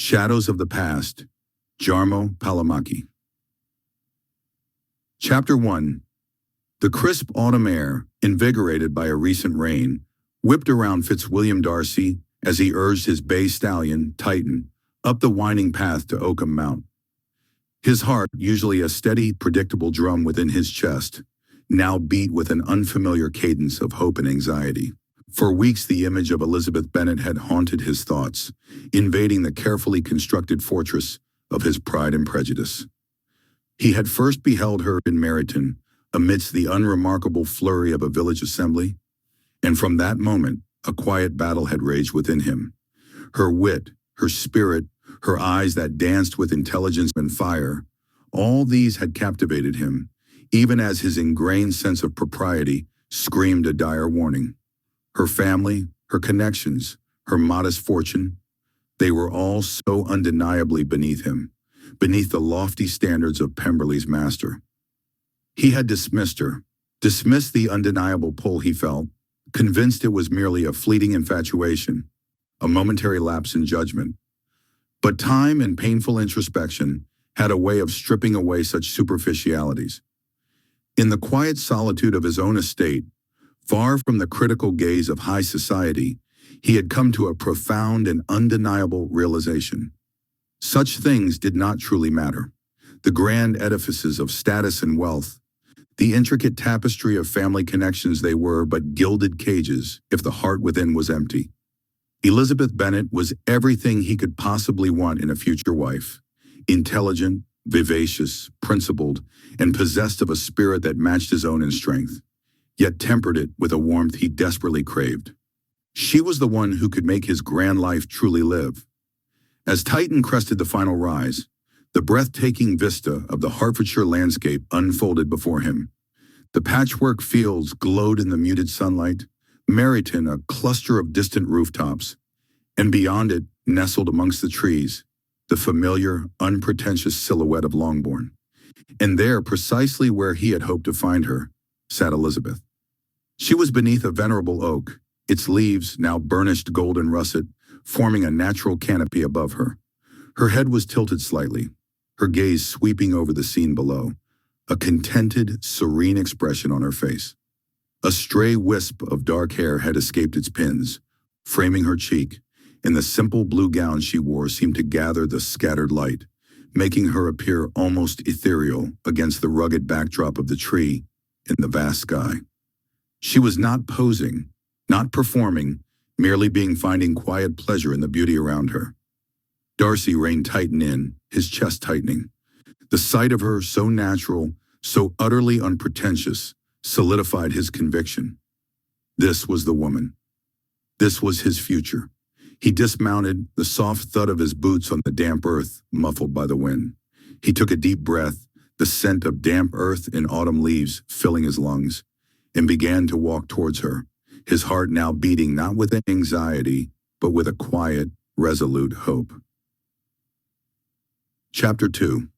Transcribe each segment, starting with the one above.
Shadows of the Past, Jarmo Palamaki. Chapter 1. The crisp autumn air, invigorated by a recent rain, whipped around Fitzwilliam Darcy as he urged his bay stallion, Titan, up the winding path to Oakham Mount. His heart, usually a steady, predictable drum within his chest, now beat with an unfamiliar cadence of hope and anxiety. For weeks the image of Elizabeth Bennet had haunted his thoughts, invading the carefully constructed fortress of his pride and prejudice. He had first beheld her in Meryton, amidst the unremarkable flurry of a village assembly, and from that moment a quiet battle had raged within him. Her wit, her spirit, her eyes that danced with intelligence and fire, all these had captivated him, even as his ingrained sense of propriety screamed a dire warning. Her family, her connections, her modest fortune, they were all so undeniably beneath him, beneath the lofty standards of Pemberley's master. He had dismissed her, dismissed the undeniable pull he felt, convinced it was merely a fleeting infatuation, a momentary lapse in judgment. But time and painful introspection had a way of stripping away such superficialities. In the quiet solitude of his own estate, far from the critical gaze of high society, he had come to a profound and undeniable realization. Such things did not truly matter. The grand edifices of status and wealth, the intricate tapestry of family connections, they were but gilded cages if the heart within was empty. Elizabeth Bennet was everything he could possibly want in a future wife: intelligent, vivacious, principled, and possessed of a spirit that matched his own in strength, yet tempered it with a warmth he desperately craved. She was the one who could make his grand life truly live. As Titan crested the final rise, the breathtaking vista of the Hertfordshire landscape unfolded before him. The patchwork fields glowed in the muted sunlight, Meryton a cluster of distant rooftops, and beyond it, nestled amongst the trees, the familiar, unpretentious silhouette of Longbourn. And there, precisely where he had hoped to find her, sat Elizabeth. She was beneath a venerable oak, its leaves, now burnished gold and russet, forming a natural canopy above her. Her head was tilted slightly, her gaze sweeping over the scene below, a contented, serene expression on her face. A stray wisp of dark hair had escaped its pins, framing her cheek, and the simple blue gown she wore seemed to gather the scattered light, making her appear almost ethereal against the rugged backdrop of the tree in the vast sky. She was not posing, not performing, merely finding quiet pleasure in the beauty around her. Darcy reined Titan in, his chest tightening. The sight of her, so natural, so utterly unpretentious, solidified his conviction. This was the woman. This was his future. He dismounted, the soft thud of his boots on the damp earth muffled by the wind. He took a deep breath, the scent of damp earth and autumn leaves filling his lungs, and began to walk towards her, his heart now beating not with anxiety, but with a quiet, resolute hope. Chapter 2.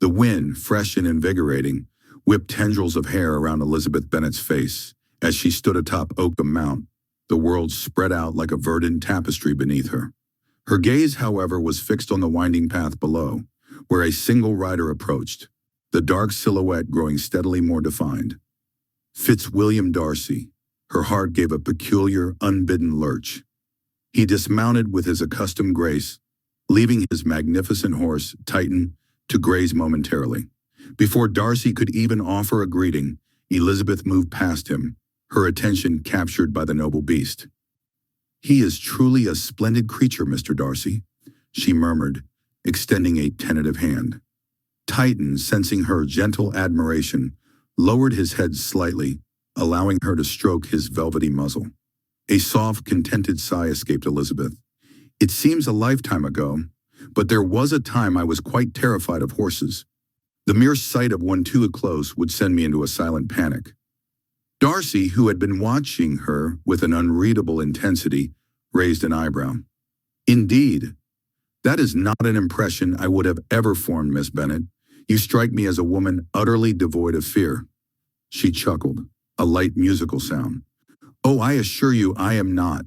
The wind, fresh and invigorating, whipped tendrils of hair around Elizabeth Bennet's face as she stood atop Oakham Mount, the world spread out like a verdant tapestry beneath her. Her gaze, however, was fixed on the winding path below, where a single rider approached, the dark silhouette growing steadily more defined. Fitzwilliam Darcy. Her heart gave a peculiar, unbidden lurch. He dismounted with his accustomed grace, leaving his magnificent horse, Titan, to graze momentarily. Before Darcy could even offer a greeting, Elizabeth moved past him, her attention captured by the noble beast. "He is truly a splendid creature, Mr. Darcy," she murmured, extending a tentative hand. Titan, sensing her gentle admiration, lowered his head slightly, allowing her to stroke his velvety muzzle. A soft, contented sigh escaped Elizabeth. "It seems a lifetime ago, but there was a time I was quite terrified of horses. The mere sight of one too close would send me into a silent panic." Darcy, who had been watching her with an unreadable intensity, raised an eyebrow. "Indeed, that is not an impression I would have ever formed, Miss Bennet. You strike me as a woman utterly devoid of fear." She chuckled, a light musical sound. "Oh, I assure you I am not.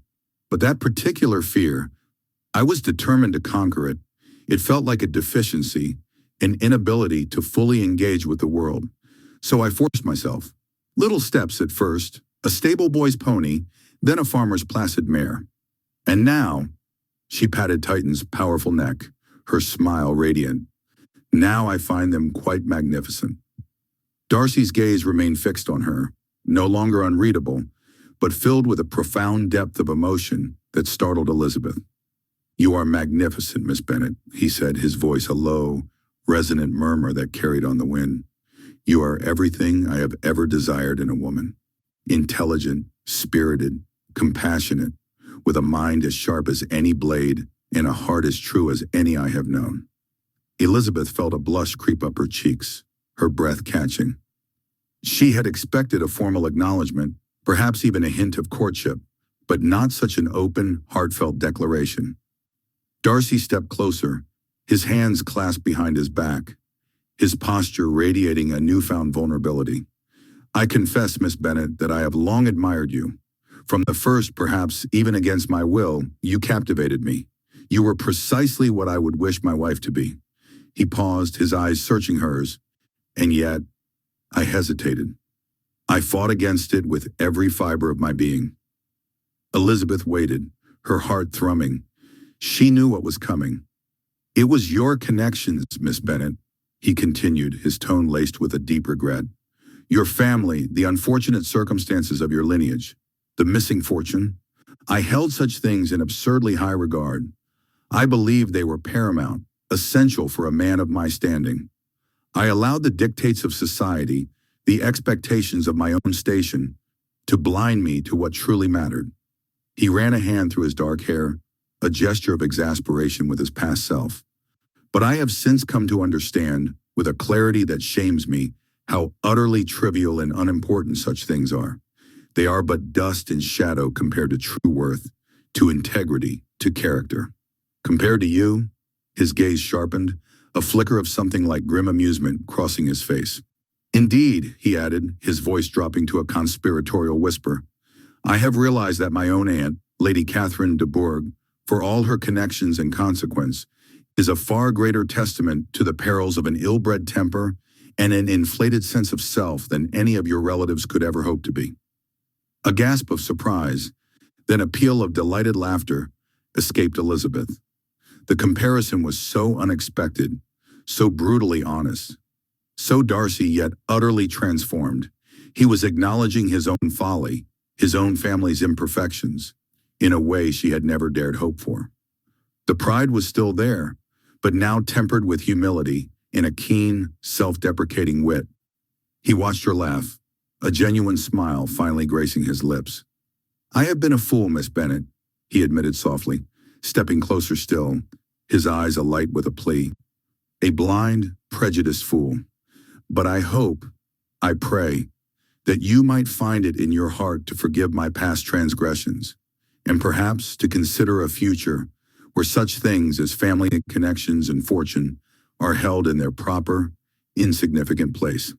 But that particular fear, I was determined to conquer it. It felt like a deficiency, an inability to fully engage with the world. So I forced myself. Little steps at first, a stable boy's pony, then a farmer's placid mare. And now, she patted Titan's powerful neck, her smile radiant. Now I find them quite magnificent. Darcy's gaze remained fixed on her, no longer unreadable, but filled with a profound depth of emotion that startled Elizabeth. "You are magnificent, Miss Bennet," he said, his voice a low, resonant murmur that carried on the wind. "You are everything I have ever desired in a woman. Intelligent, spirited, compassionate, with a mind as sharp as any blade and a heart as true as any I have known." Elizabeth felt a blush creep up her cheeks, her breath catching. She had expected a formal acknowledgement, perhaps even a hint of courtship, but not such an open, heartfelt declaration. Darcy stepped closer, his hands clasped behind his back, his posture radiating a newfound vulnerability. "I confess, Miss Bennet, that I have long admired you. From the first, perhaps even against my will, you captivated me. You were precisely what I would wish my wife to be." He paused, his eyes searching hers, and yet, I hesitated. I fought against it with every fiber of my being. Elizabeth waited, her heart thrumming. She knew what was coming. "It was your connections, Miss Bennet," he continued, his tone laced with a deep regret. "Your family, the unfortunate circumstances of your lineage, the missing fortune. I held such things in absurdly high regard. I believed they were paramount, essential for a man of my standing. I allowed the dictates of society, the expectations of my own station, to blind me to what truly mattered." He ran a hand through his dark hair, a gesture of exasperation with his past self. "But I have since come to understand, with a clarity that shames me, how utterly trivial and unimportant such things are. They are but dust and shadow compared to true worth, to integrity, to character. Compared to you," his gaze sharpened, a flicker of something like grim amusement crossing his face. "Indeed," he added, his voice dropping to a conspiratorial whisper, "I have realized that my own aunt, Lady Catherine de Bourgh, for all her connections and consequence, is a far greater testament to the perils of an ill-bred temper and an inflated sense of self than any of your relatives could ever hope to be." A gasp of surprise, then a peal of delighted laughter, escaped Elizabeth. The comparison was so unexpected, so brutally honest, so Darcy yet utterly transformed. He was acknowledging his own folly, his own family's imperfections, in a way she had never dared hope for. The pride was still there, but now tempered with humility and a keen, self-deprecating wit. He watched her laugh, a genuine smile finally gracing his lips. "I have been a fool, Miss Bennet," he admitted softly, stepping closer still, his eyes alight with a plea. "A blind, prejudiced fool. But I hope, I pray, that you might find it in your heart to forgive my past transgressions, and perhaps to consider a future where such things as family connections and fortune are held in their proper, insignificant place."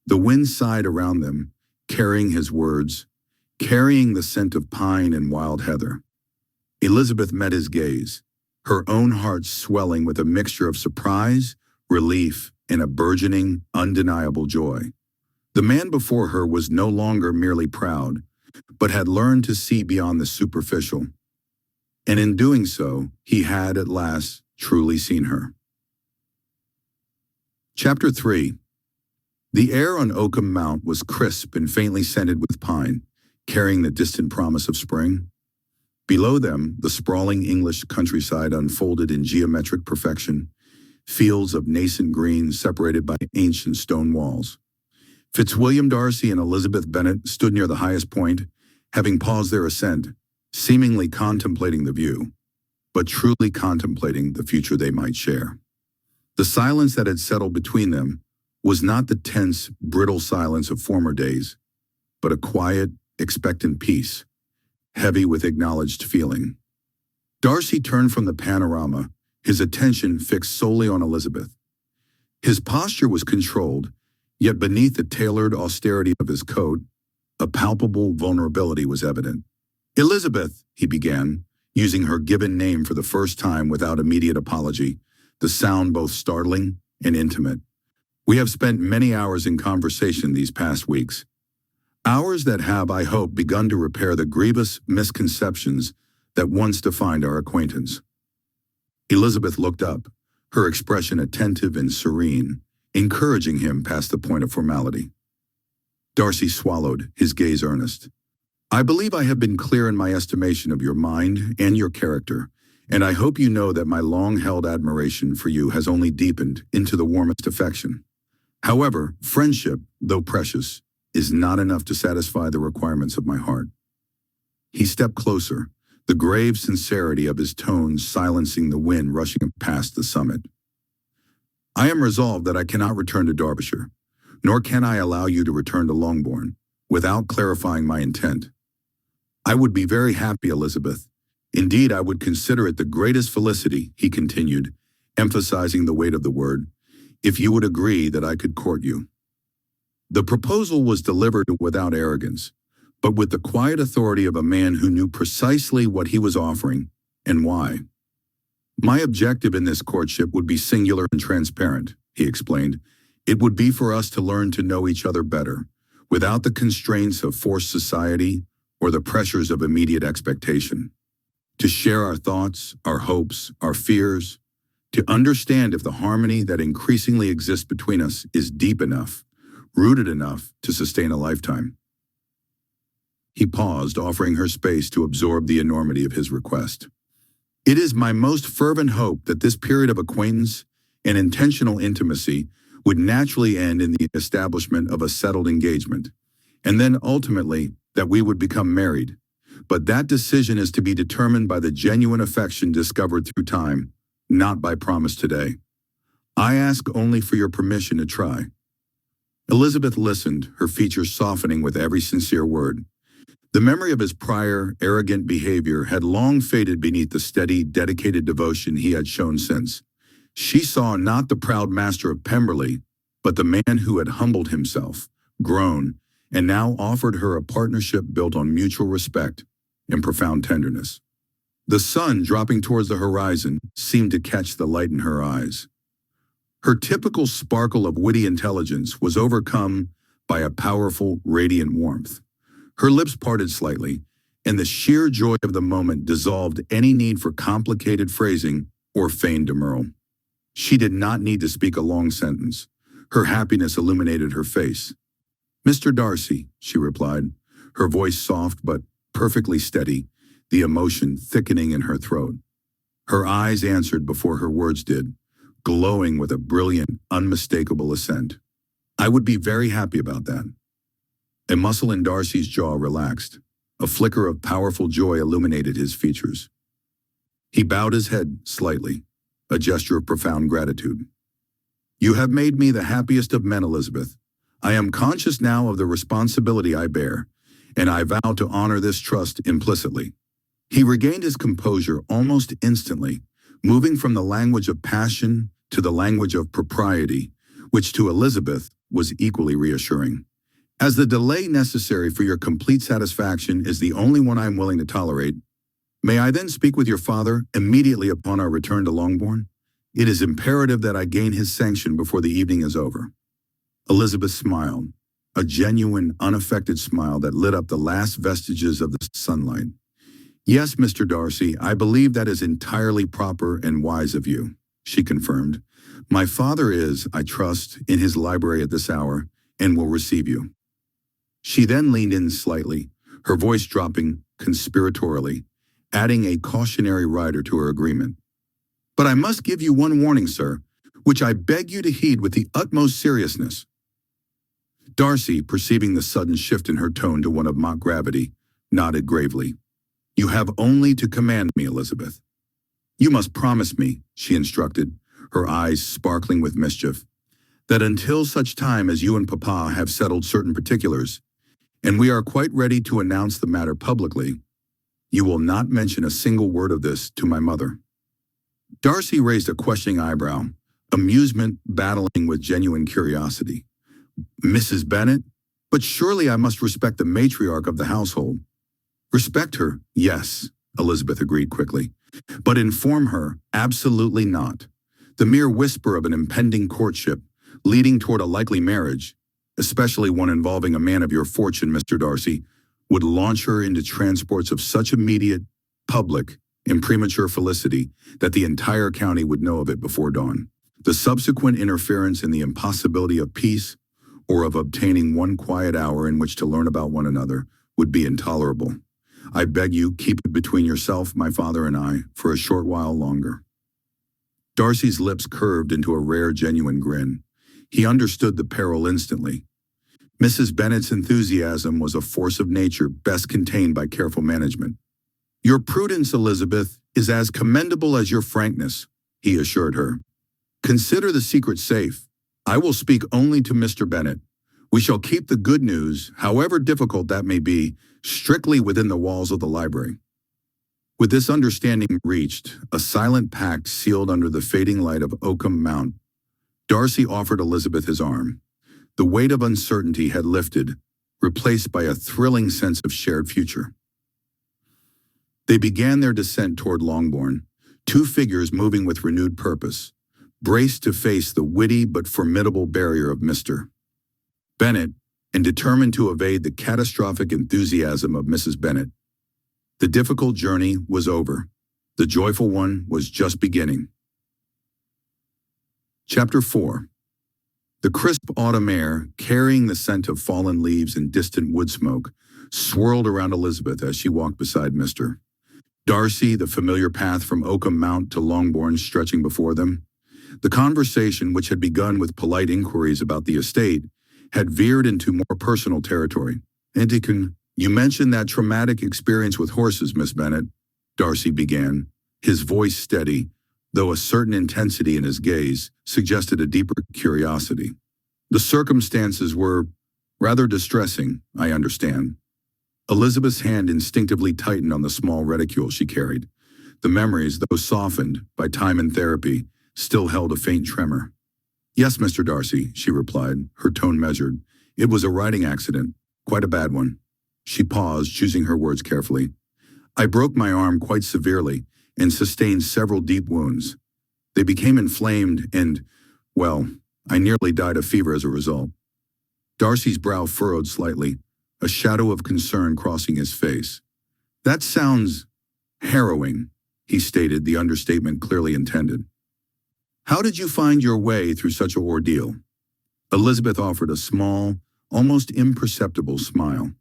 The wind sighed around them, carrying his words, carrying the scent of pine and wild heather. Elizabeth met his gaze, her own heart swelling with a mixture of surprise, relief, and a burgeoning, undeniable joy. The man before her was no longer merely proud, but had learned to see beyond the superficial. And in doing so, he had at last truly seen her. Chapter 3. The air on Oakham Mount was crisp and faintly scented with pine, carrying the distant promise of spring. Below them, the sprawling English countryside unfolded in geometric perfection, fields of nascent green separated by ancient stone walls. Fitzwilliam Darcy and Elizabeth Bennet stood near the highest point, having paused their ascent, seemingly contemplating the view, but truly contemplating the future they might share. The silence that had settled between them was not the tense, brittle silence of former days, but a quiet, expectant peace, heavy with acknowledged feeling. Darcy turned from the panorama, his attention fixed solely on Elizabeth. His posture was controlled, yet beneath the tailored austerity of his coat, a palpable vulnerability was evident. "Elizabeth," he began, using her given name for the first time without immediate apology, the sound both startling and intimate. We have spent many hours in conversation these past weeks. Hours that have, I hope, begun to repair the grievous misconceptions that once defined our acquaintance. Elizabeth looked up, her expression attentive and serene, encouraging him past the point of formality. Darcy swallowed, his gaze earnest. I believe I have been clear in my estimation of your mind and your character, and I hope you know that my long-held admiration for you has only deepened into the warmest affection. However, friendship, though precious, is not enough to satisfy the requirements of my heart. He stepped closer, the grave sincerity of his tones silencing the wind rushing past the summit. I am resolved that I cannot return to Derbyshire, nor can I allow you to return to Longbourn, without clarifying my intent. I would be very happy, Elizabeth. Indeed, I would consider it the greatest felicity, he continued, emphasizing the weight of the word, if you would agree that I could court you. The proposal was delivered without arrogance, but with the quiet authority of a man who knew precisely what he was offering and why. My objective in this courtship would be singular and transparent, he explained. It would be for us to learn to know each other better, without the constraints of forced society or the pressures of immediate expectation. To share our thoughts, our hopes, our fears, to understand if the harmony that increasingly exists between us is deep enough, rooted enough to sustain a lifetime. He paused, offering her space to absorb the enormity of his request. It is my most fervent hope that this period of acquaintance and intentional intimacy would naturally end in the establishment of a settled engagement, and then ultimately that we would become married. But that decision is to be determined by the genuine affection discovered through time, not by promise today. I ask only for your permission to try. Elizabeth listened, her features softening with every sincere word. The memory of his prior, arrogant behavior had long faded beneath the steady, dedicated devotion he had shown since. She saw not the proud master of Pemberley, but the man who had humbled himself, grown, and now offered her a partnership built on mutual respect and profound tenderness. The sun, dropping towards the horizon, seemed to catch the light in her eyes. Her typical sparkle of witty intelligence was overcome by a powerful, radiant warmth. Her lips parted slightly, and the sheer joy of the moment dissolved any need for complicated phrasing or feigned demurral. She did not need to speak a long sentence. Her happiness illuminated her face. Mr. Darcy, she replied, her voice soft but perfectly steady, the emotion thickening in her throat. Her eyes answered before her words did, glowing with a brilliant, unmistakable assent. I would be very happy about that. A muscle in Darcy's jaw relaxed. A flicker of powerful joy illuminated his features. He bowed his head slightly, a gesture of profound gratitude. You have made me the happiest of men, Elizabeth. I am conscious now of the responsibility I bear, and I vow to honor this trust implicitly. He regained his composure almost instantly, moving from the language of passion to the language of propriety, which to Elizabeth was equally reassuring. As the delay necessary for your complete satisfaction is the only one I am willing to tolerate, may I then speak with your father immediately upon our return to Longbourn? It is imperative that I gain his sanction before the evening is over. Elizabeth smiled, a genuine, unaffected smile that lit up the last vestiges of the sunlight. Yes, Mr. Darcy, I believe that is entirely proper and wise of you, she confirmed. My father is, I trust, in his library at this hour and will receive you. She then leaned in slightly, her voice dropping conspiratorially, adding a cautionary rider to her agreement. But I must give you one warning, sir, which I beg you to heed with the utmost seriousness. Darcy, perceiving the sudden shift in her tone to one of mock gravity, nodded gravely. You have only to command me, Elizabeth. You must promise me, she instructed, her eyes sparkling with mischief, that until such time as you and Papa have settled certain particulars, and we are quite ready to announce the matter publicly, you will not mention a single word of this to my mother. Darcy raised a questioning eyebrow, amusement battling with genuine curiosity. Mrs. Bennet? But surely I must respect the matriarch of the household. Respect her, yes, Elizabeth agreed quickly. But inform her, absolutely not. The mere whisper of an impending courtship, leading toward a likely marriage, especially one involving a man of your fortune, Mr. Darcy, would launch her into transports of such immediate, public, and premature felicity that the entire county would know of it before dawn. The subsequent interference in the impossibility of peace, or of obtaining one quiet hour in which to learn about one another, would be intolerable. I beg you, keep it between yourself, my father, and I, for a short while longer. Darcy's lips curved into a rare, genuine grin. He understood the peril instantly. Mrs. Bennet's enthusiasm was a force of nature best contained by careful management. Your prudence, Elizabeth, is as commendable as your frankness, he assured her. Consider the secret safe. I will speak only to Mr. Bennet. We shall keep the good news, however difficult that may be, strictly within the walls of the library. With this understanding reached, a silent pact sealed under the fading light of Oakham Mount, Darcy offered Elizabeth his arm. The weight of uncertainty had lifted, replaced by a thrilling sense of shared future. They began their descent toward Longbourn, two figures moving with renewed purpose, braced to face the witty but formidable barrier of Mr. Bennet, and determined to evade the catastrophic enthusiasm of Mrs. Bennet. The difficult journey was over. The joyful one was just beginning. Chapter 4. The crisp autumn air, carrying the scent of fallen leaves and distant wood smoke, swirled around Elizabeth as she walked beside Mr. Darcy, the familiar path from Oakham Mount to Longbourn stretching before them. The conversation, which had begun with polite inquiries about the estate, had veered into more personal territory. Antiquin, you mentioned that traumatic experience with horses, Miss Bennet, Darcy began, his voice steady, though a certain intensity in his gaze suggested a deeper curiosity. The circumstances were rather distressing, I understand. Elizabeth's hand instinctively tightened on the small reticule she carried. The memories, though softened by time and therapy, still held a faint tremor. Yes, Mr. Darcy, she replied, her tone measured. It was a riding accident, quite a bad one. She paused, choosing her words carefully. I broke my arm quite severely and sustained several deep wounds. They became inflamed and, well, I nearly died of fever as a result. Darcy's brow furrowed slightly, a shadow of concern crossing his face. That sounds harrowing, he stated, the understatement clearly intended. How did you find your way through such an ordeal? Elizabeth offered a small, almost imperceptible smile.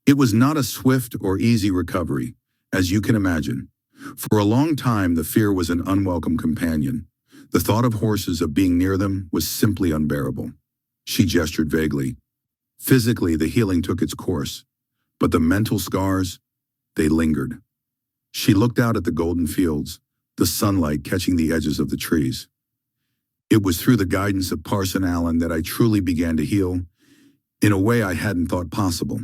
It was not a swift or easy recovery, as you can imagine. For a long time, the fear was an unwelcome companion. The thought of horses, of being near them, was simply unbearable. She gestured vaguely. Physically, the healing took its course, but the mental scars, they lingered. She looked out at the golden fields, the sunlight catching the edges of the trees. It was through the guidance of Parson Allen that I truly began to heal, in a way I hadn't thought possible.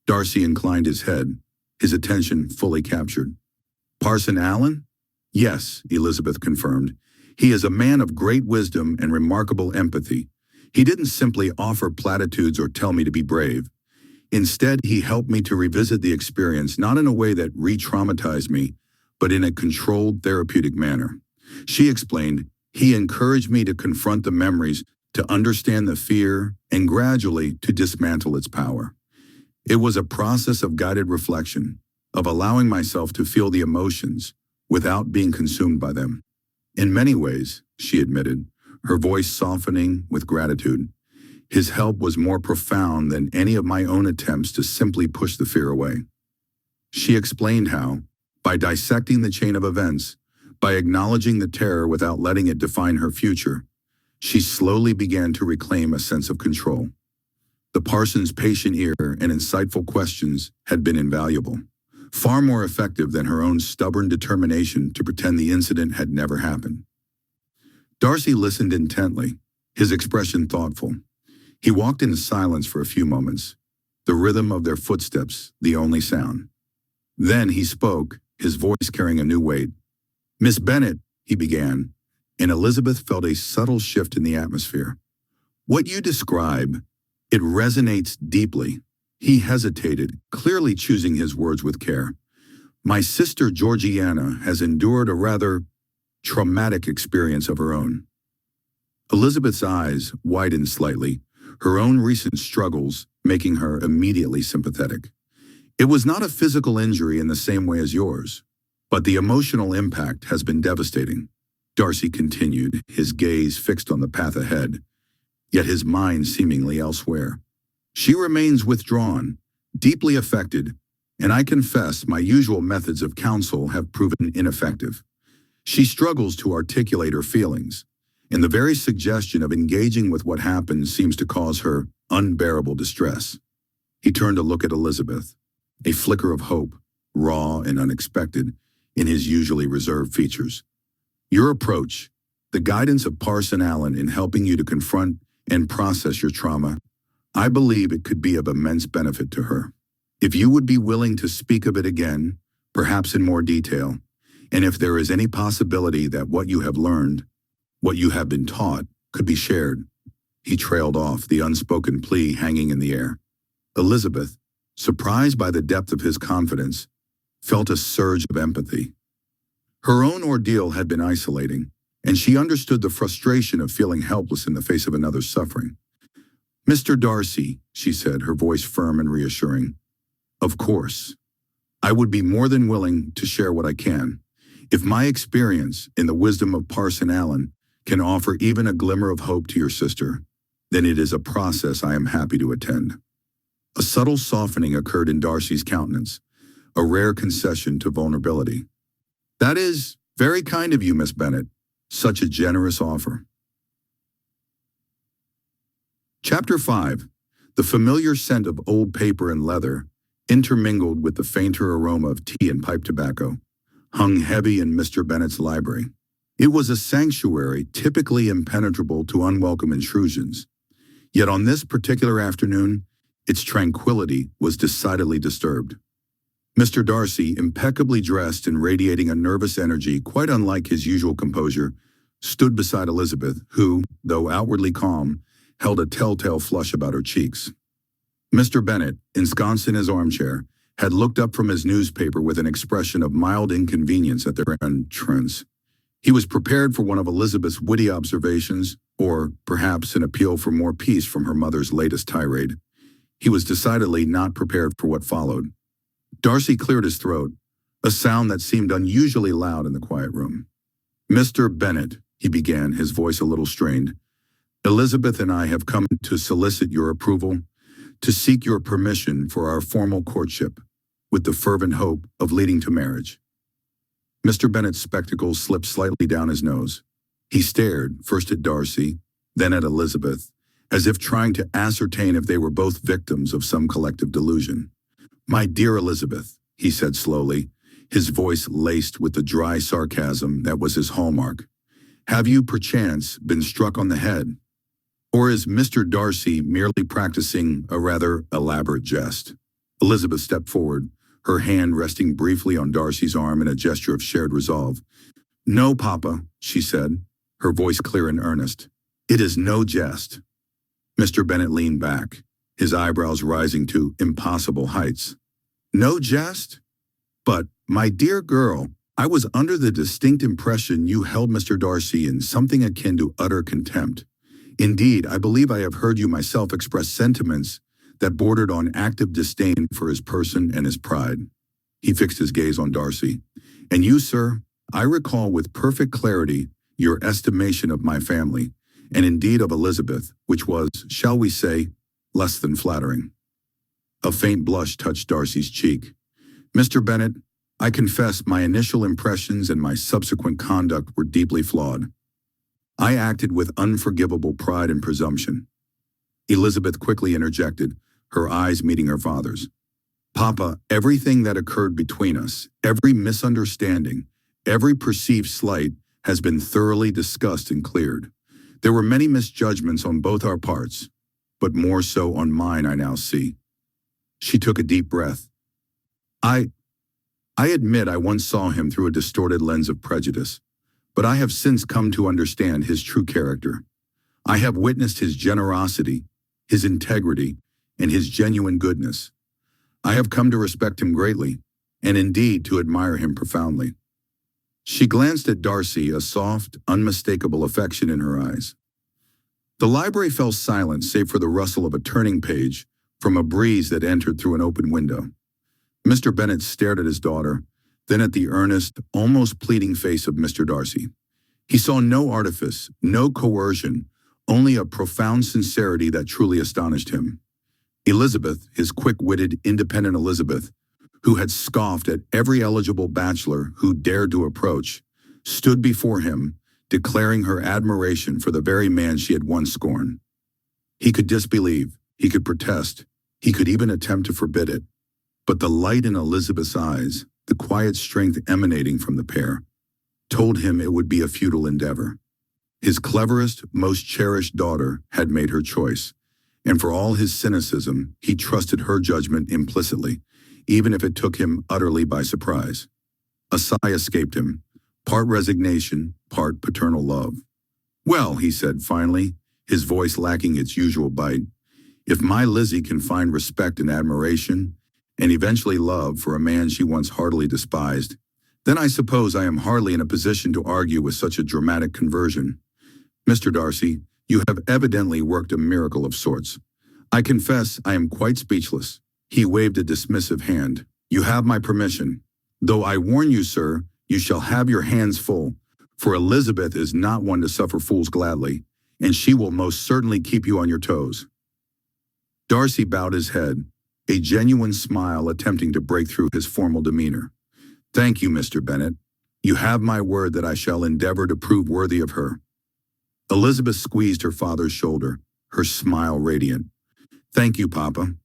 Darcy inclined his head, his attention fully captured. Parson Allen? Yes, Elizabeth confirmed. He is a man of great wisdom and remarkable empathy. He didn't simply offer platitudes or tell me to be brave. Instead, he helped me to revisit the experience, not in a way that re-traumatized me, but in a controlled, therapeutic manner. She explained, he encouraged me to confront the memories, to understand the fear, and gradually to dismantle its power. It was a process of guided reflection, of allowing myself to feel the emotions without being consumed by them. In many ways, she admitted, her voice softening with gratitude, his help was more profound than any of my own attempts to simply push the fear away. She explained how, by dissecting the chain of events, by acknowledging the terror without letting it define her future, she slowly began to reclaim a sense of control. The parson's patient ear and insightful questions had been invaluable, far more effective than her own stubborn determination to pretend the incident had never happened. Darcy listened intently, his expression thoughtful. He walked in silence for a few moments, the rhythm of their footsteps the only sound. Then he spoke, his voice carrying a new weight. Miss Bennet, he began, and Elizabeth felt a subtle shift in the atmosphere. What you describe, it resonates deeply. He hesitated, clearly choosing his words with care. My sister Georgiana has endured a rather traumatic experience of her own. Elizabeth's eyes widened slightly, her own recent struggles making her immediately sympathetic. It was not a physical injury in the same way as yours, but the emotional impact has been devastating. Darcy continued, his gaze fixed on the path ahead, yet his mind seemingly elsewhere. She remains withdrawn, deeply affected, and I confess my usual methods of counsel have proven ineffective. She struggles to articulate her feelings, and the very suggestion of engaging with what happened seems to cause her unbearable distress. He turned to look at Elizabeth, a flicker of hope, raw and unexpected, in his usually reserved features. Your approach, the guidance of Parson Allen in helping you to confront and process your trauma, I believe it could be of immense benefit to her. If you would be willing to speak of it again, perhaps in more detail, and if there is any possibility that what you have learned, what you have been taught, could be shared. He trailed off, the unspoken plea hanging in the air. Elizabeth, surprised by the depth of his confidence, felt a surge of empathy. Her own ordeal had been isolating, and she understood the frustration of feeling helpless in the face of another's suffering. Mr. Darcy, she said, her voice firm and reassuring. Of course. I would be more than willing to share what I can. If my experience in the wisdom of Parson Allen can offer even a glimmer of hope to your sister, then it is a process I am happy to attend. A subtle softening occurred in Darcy's countenance, a rare concession to vulnerability. That is very kind of you, Miss Bennet. Such a generous offer. Chapter 5. The familiar scent of old paper and leather, intermingled with the fainter aroma of tea and pipe tobacco, hung heavy in Mr. Bennet's library. It was a sanctuary typically impenetrable to unwelcome intrusions. Yet on this particular afternoon, its tranquility was decidedly disturbed. Mr. Darcy, impeccably dressed and radiating a nervous energy quite unlike his usual composure, stood beside Elizabeth, who, though outwardly calm, held a telltale flush about her cheeks. Mr. Bennet, ensconced in his armchair, had looked up from his newspaper with an expression of mild inconvenience at their entrance. He was prepared for one of Elizabeth's witty observations, or perhaps an appeal for more peace from her mother's latest tirade. He was decidedly not prepared for what followed. Darcy cleared his throat, a sound that seemed unusually loud in the quiet room. Mr. Bennet, he began, his voice a little strained, Elizabeth and I have come to solicit your approval, to seek your permission for our formal courtship, with the fervent hope of leading to marriage. Mr. Bennet's spectacles slipped slightly down his nose. He stared, first at Darcy, then at Elizabeth, as if trying to ascertain if they were both victims of some collective delusion. My dear Elizabeth, he said slowly, his voice laced with the dry sarcasm that was his hallmark. Have you, perchance, been struck on the head? Or is Mr. Darcy merely practicing a rather elaborate jest? Elizabeth stepped forward, her hand resting briefly on Darcy's arm in a gesture of shared resolve. No, Papa, she said, her voice clear and earnest. It is no jest. Mr. Bennet leaned back, his eyebrows rising to impossible heights. No jest? But, my dear girl, I was under the distinct impression you held Mr. Darcy in something akin to utter contempt. Indeed, I believe I have heard you myself express sentiments that bordered on active disdain for his person and his pride. He fixed his gaze on Darcy. And you, sir, I recall with perfect clarity your estimation of my family, and indeed of Elizabeth, which was, shall we say, less than flattering. A faint blush touched Darcy's cheek. Mr. Bennet, I confess my initial impressions and my subsequent conduct were deeply flawed. I acted with unforgivable pride and presumption. Elizabeth quickly interjected, her eyes meeting her father's. Papa, everything that occurred between us, every misunderstanding, every perceived slight has been thoroughly discussed and cleared. There were many misjudgments on both our parts, but more so on mine, I now see. She took a deep breath. I admit I once saw him through a distorted lens of prejudice, but I have since come to understand his true character. I have witnessed his generosity, his integrity, and his genuine goodness. I have come to respect him greatly, and indeed to admire him profoundly. She glanced at Darcy, a soft, unmistakable affection in her eyes. The library fell silent save for the rustle of a turning page from a breeze that entered through an open window. Mr. Bennet stared at his daughter, then at the earnest, almost pleading face of Mr. Darcy. He saw no artifice, no coercion, only a profound sincerity that truly astonished him. Elizabeth, his quick-witted, independent Elizabeth, who had scoffed at every eligible bachelor who dared to approach, stood before him, declaring her admiration for the very man she had once scorned. He could disbelieve, he could protest, he could even attempt to forbid it. But the light in Elizabeth's eyes, the quiet strength emanating from the pair, told him it would be a futile endeavor. His cleverest, most cherished daughter had made her choice, and for all his cynicism, he trusted her judgment implicitly, even if it took him utterly by surprise. A sigh escaped him, part resignation, part paternal love. "Well," he said finally, his voice lacking its usual bite, "if my Lizzie can find respect and admiration, and eventually love for a man she once heartily despised, then I suppose I am hardly in a position to argue with such a dramatic conversion. Mr. Darcy, you have evidently worked a miracle of sorts. I confess I am quite speechless." He waved a dismissive hand. "You have my permission. Though I warn you, sir, you shall have your hands full, for Elizabeth is not one to suffer fools gladly, and she will most certainly keep you on your toes." Darcy bowed his head, a genuine smile attempting to break through his formal demeanor. "Thank you, Mr. Bennet. You have my word that I shall endeavor to prove worthy of her." Elizabeth squeezed her father's shoulder, her smile radiant. "Thank you, Papa."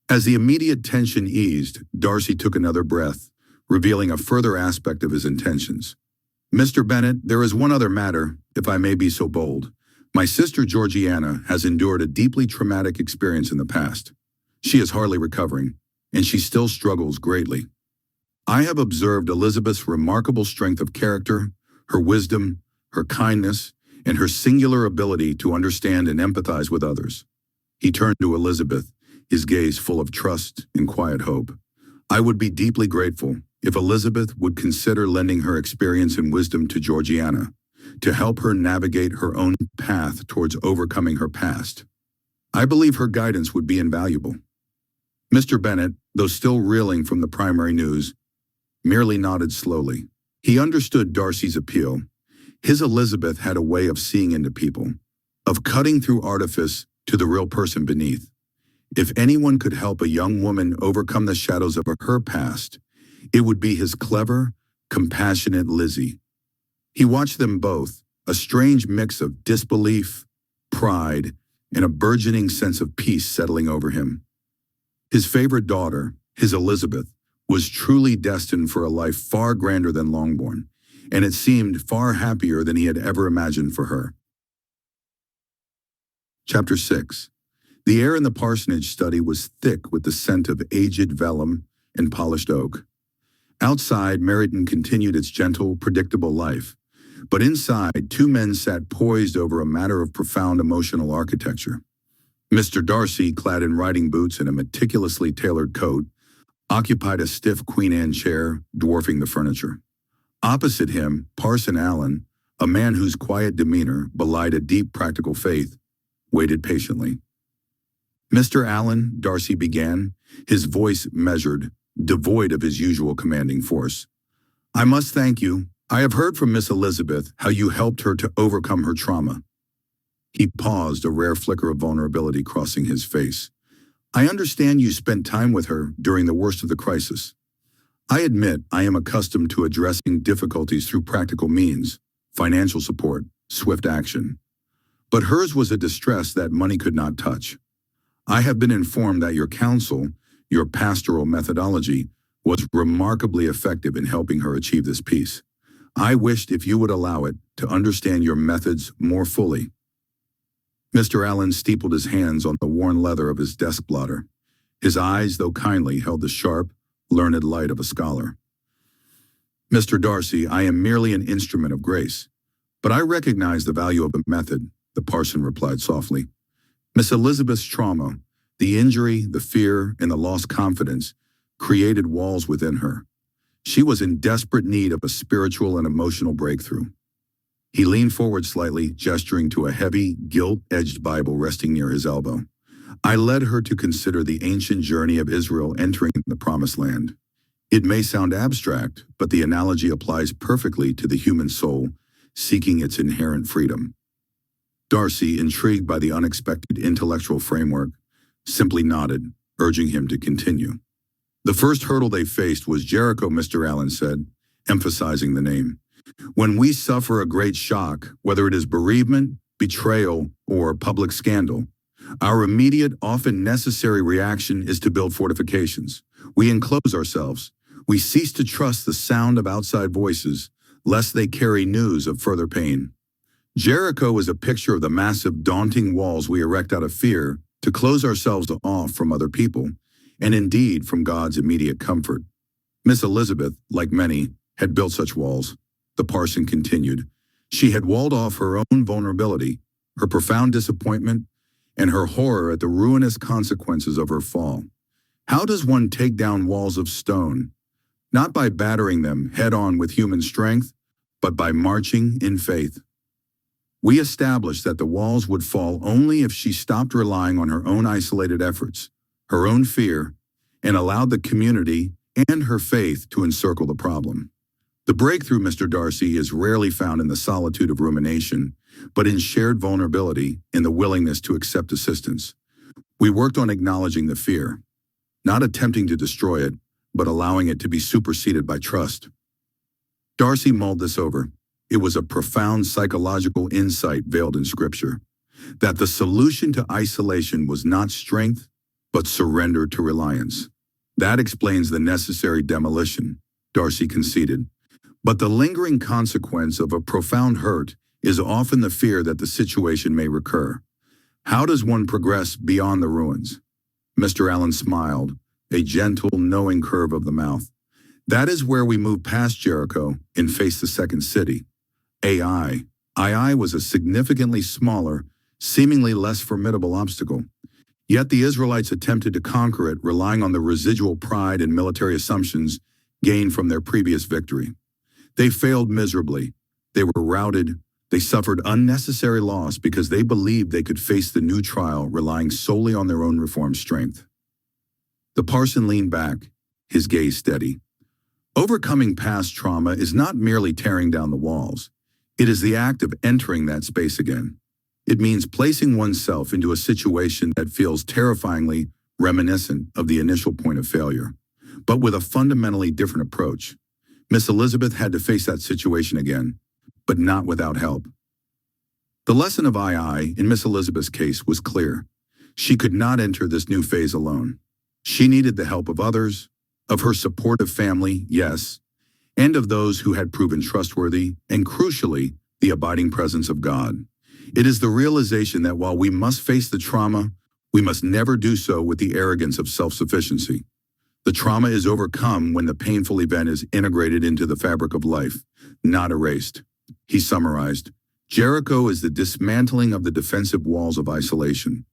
As the immediate tension eased, Darcy took another breath, revealing a further aspect of his intentions. "Mr. Bennet, there is one other matter, if I may be so bold. My sister Georgiana has endured a deeply traumatic experience in the past. She is hardly recovering, and she still struggles greatly. I have observed Elizabeth's remarkable strength of character, her wisdom, her kindness, and her singular ability to understand and empathize with others." He turned to Elizabeth, his gaze full of trust and quiet hope. "I would be deeply grateful if Elizabeth would consider lending her experience and wisdom to Georgiana, to help her navigate her own path towards overcoming her past. I believe her guidance would be invaluable." Mr. Bennet, though still reeling from the primary news, merely nodded slowly. He understood Darcy's appeal. His Elizabeth had a way of seeing into people, of cutting through artifice to the real person beneath. If anyone could help a young woman overcome the shadows of her past, it would be his clever, compassionate Lizzie. He watched them both, a strange mix of disbelief, pride, and a burgeoning sense of peace settling over him. His favorite daughter, his Elizabeth, was truly destined for a life far grander than Longbourn, and it seemed far happier than he had ever imagined for her. Chapter 6. The air in the parsonage study was thick with the scent of aged vellum and polished oak. Outside, Meryton continued its gentle, predictable life, but inside, two men sat poised over a matter of profound emotional architecture. Mr. Darcy, clad in riding boots and a meticulously tailored coat, occupied a stiff Queen Anne chair, dwarfing the furniture. Opposite him, Parson Allen, a man whose quiet demeanor belied a deep practical faith, waited patiently. "Mr. Allen," Darcy began, his voice measured, devoid of his usual commanding force, "I must thank you. I have heard from Miss Elizabeth how you helped her to overcome her trauma." He paused, a rare flicker of vulnerability crossing his face. "I understand you spent time with her during the worst of the crisis. I admit I am accustomed to addressing difficulties through practical means, financial support, swift action. But hers was a distress that money could not touch. I have been informed that your counsel, your pastoral methodology, was remarkably effective in helping her achieve this peace. I wished, if you would allow it, to understand your methods more fully." Mr. Allen steepled his hands on the worn leather of his desk blotter. His eyes, though kindly, held the sharp, learned light of a scholar. "Mr. Darcy, I am merely an instrument of grace, but I recognize the value of a method," the parson replied softly. "Miss Elizabeth's trauma, the injury, the fear, and the lost confidence, created walls within her. She was in desperate need of a spiritual and emotional breakthrough. He leaned forward slightly, gesturing to a heavy, gilt-edged Bible resting near his elbow. I led her to consider the ancient journey of Israel entering the Promised Land. It may sound abstract, but the analogy applies perfectly to the human soul, seeking its inherent freedom. Darcy, intrigued by the unexpected intellectual framework, simply nodded, urging him to continue. The first hurdle they faced was Jericho, Mr. Allen said, emphasizing the name. When we suffer a great shock, whether it is bereavement, betrayal, or public scandal, our immediate, often necessary reaction is to build fortifications. We enclose ourselves. We cease to trust the sound of outside voices, lest they carry news of further pain. Jericho is a picture of the massive, daunting walls we erect out of fear to close ourselves off from other people, and indeed from God's immediate comfort. Miss Elizabeth, like many, had built such walls. The parson continued. She had walled off her own vulnerability, her profound disappointment, and her horror at the ruinous consequences of her fall. How does one take down walls of stone? Not by battering them head-on with human strength, but by marching in faith. We established that the walls would fall only if she stopped relying on her own isolated efforts, her own fear, and allowed the community and her faith to encircle the problem. The breakthrough, Mr. Darcy, is rarely found in the solitude of rumination, but in shared vulnerability, in the willingness to accept assistance. We worked on acknowledging the fear, not attempting to destroy it, but allowing it to be superseded by trust. Darcy mulled this over. It was a profound psychological insight veiled in Scripture, that the solution to isolation was not strength, but surrender to reliance. That explains the necessary demolition, Darcy conceded. But the lingering consequence of a profound hurt is often the fear that the situation may recur. How does one progress beyond the ruins? Mr. Allen smiled, a gentle, knowing curve of the mouth. That is where we move past Jericho and face the second city. AI. AI was a significantly smaller, seemingly less formidable obstacle. Yet the Israelites attempted to conquer it, relying on the residual pride and military assumptions gained from their previous victory. They failed miserably. They were routed. They suffered unnecessary loss because they believed they could face the new trial relying solely on their own reformed strength. The parson leaned back, his gaze steady. Overcoming past trauma is not merely tearing down the walls. It is the act of entering that space again. It means placing oneself into a situation that feels terrifyingly reminiscent of the initial point of failure, but with a fundamentally different approach. Miss Elizabeth had to face that situation again, but not without help. The lesson of II in Miss Elizabeth's case was clear. She could not enter this new phase alone. She needed the help of others, of her supportive family, yes, and of those who had proven trustworthy, and crucially, the abiding presence of God. It is the realization that while we must face the trauma, we must never do so with the arrogance of self-sufficiency. The trauma is overcome when the painful event is integrated into the fabric of life, not erased. He summarized, Jericho is the dismantling of the defensive walls of isolation.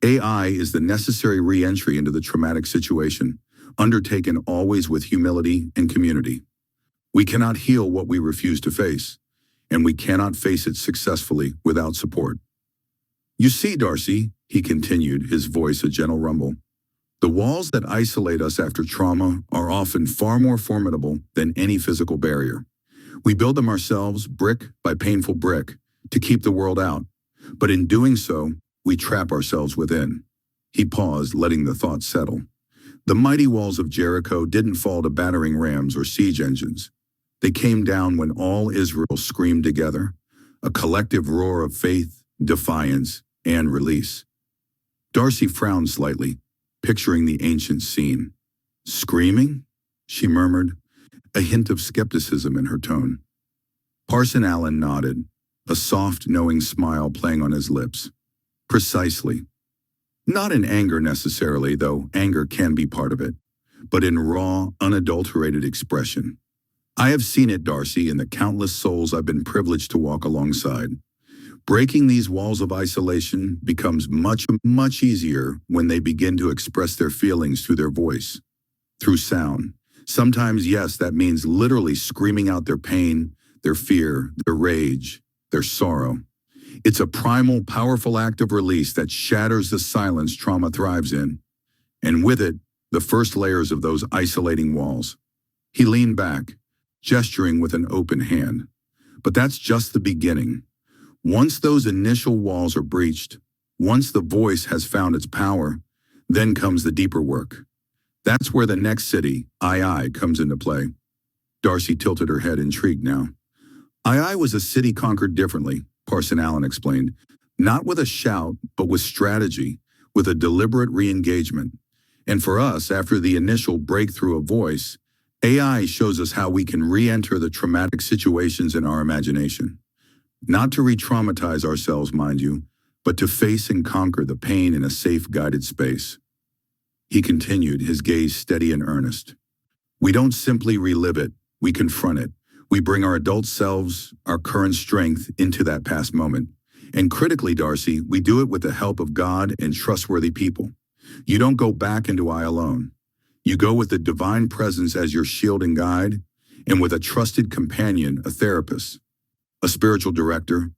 AI is the necessary re-entry into the traumatic situation, undertaken always with humility and community. We cannot heal what we refuse to face, and we cannot face it successfully without support. You see, Darcy, he continued, his voice a gentle rumble, the walls that isolate us after trauma are often far more formidable than any physical barrier. We build them ourselves, brick by painful brick, to keep the world out, but in doing so, we trap ourselves within. He paused, letting the thought settle. The mighty walls of Jericho didn't fall to battering rams or siege engines. They came down when all Israel screamed together, a collective roar of faith, defiance, and release. Darcy frowned slightly, picturing the ancient scene. Screaming? She murmured, a hint of skepticism in her tone. Parson Allen nodded, a soft, knowing smile playing on his lips. Precisely. Not in anger necessarily, though anger can be part of it, but in raw, unadulterated expression. I have seen it, Darcy, in the countless souls I've been privileged to walk alongside. Breaking these walls of isolation becomes much, much easier when they begin to express their feelings through their voice, through sound. Sometimes, yes, that means literally screaming out their pain, their fear, their rage, their sorrow. It's a primal, powerful act of release that shatters the silence trauma thrives in, and with it, the first layers of those isolating walls. He leaned back, gesturing with an open hand. But that's just the beginning. Once those initial walls are breached, once the voice has found its power, then comes the deeper work. That's where the next city, I, comes into play. Darcy tilted her head, intrigued now. I was a city conquered differently, Parson Allen explained. Not with a shout, but with strategy, with a deliberate re-engagement. And for us, after the initial breakthrough of voice, AI shows us how we can re-enter the traumatic situations in our imagination. Not to re-traumatize ourselves, mind you, but to face and conquer the pain in a safe, guided space. He continued, his gaze steady and earnest. We don't simply relive it, we confront it. We bring our adult selves, our current strength, into that past moment. And critically, Darcy, we do it with the help of God and trustworthy people. You don't go back into I alone. You go with the divine presence as your shield and guide, and with a trusted companion, a therapist, a spiritual director,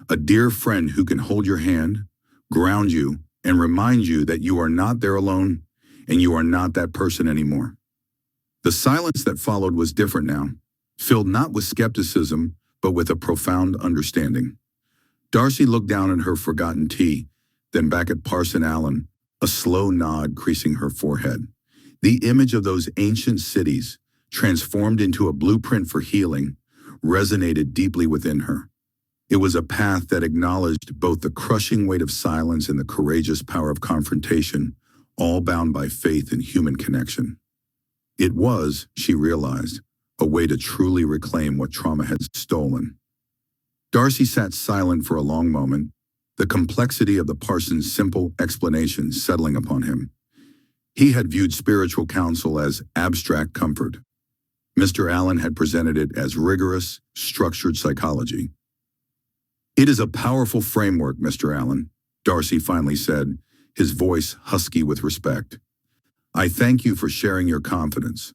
a dear friend who can hold your hand, ground you, and remind you that you are not there alone, and you are not that person anymore. The silence that followed was different now, filled not with skepticism, but with a profound understanding. Darcy looked down at her forgotten tea, then back at Parson Allen, a slow nod creasing her forehead. The image of those ancient cities, transformed into a blueprint for healing, resonated deeply within her. It was a path that acknowledged both the crushing weight of silence and the courageous power of confrontation, all bound by faith and human connection. It was, she realized, a way to truly reclaim what trauma had stolen. Darcy sat silent for a long moment, the complexity of the parson's simple explanation settling upon him. He had viewed spiritual counsel as abstract comfort. Mr. Allen had presented it as rigorous, structured psychology. It is a powerful framework, Mr. Allen, Darcy finally said, his voice husky with respect. I thank you for sharing your confidence.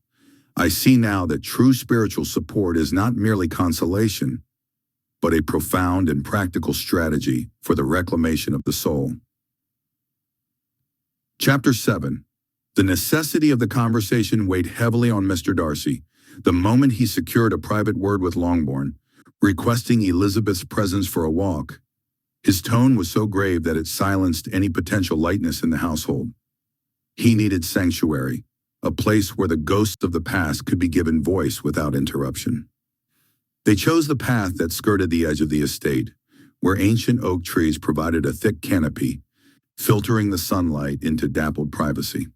I see now that true spiritual support is not merely consolation, but a profound and practical strategy for the reclamation of the soul. Chapter 7. The necessity of the conversation weighed heavily on Mr. Darcy. The moment he secured a private word with Longbourn, requesting Elizabeth's presence for a walk, his tone was so grave that it silenced any potential lightness in the household. He needed sanctuary, a place where the ghosts of the past could be given voice without interruption. They chose the path that skirted the edge of the estate, where ancient oak trees provided a thick canopy, filtering the sunlight into dappled privacy.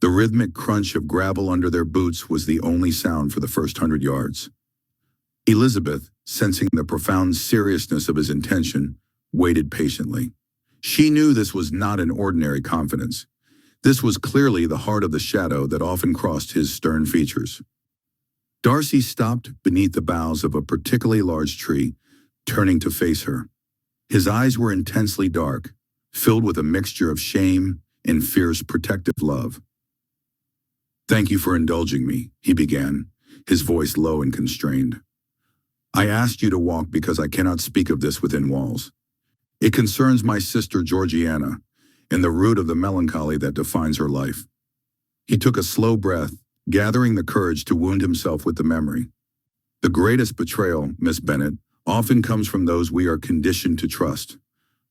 The rhythmic crunch of gravel under their boots was the only sound for the first 100 yards. Elizabeth, sensing the profound seriousness of his intention, waited patiently. She knew this was not an ordinary confidence. This was clearly the heart of the shadow that often crossed his stern features. Darcy stopped beneath the boughs of a particularly large tree, turning to face her. His eyes were intensely dark, filled with a mixture of shame and fierce protective love. Thank you for indulging me, he began, his voice low and constrained. I asked you to walk because I cannot speak of this within walls. It concerns my sister Georgiana, and the root of the melancholy that defines her life. He took a slow breath, gathering the courage to wound himself with the memory. The greatest betrayal, Miss Bennet, often comes from those we are conditioned to trust.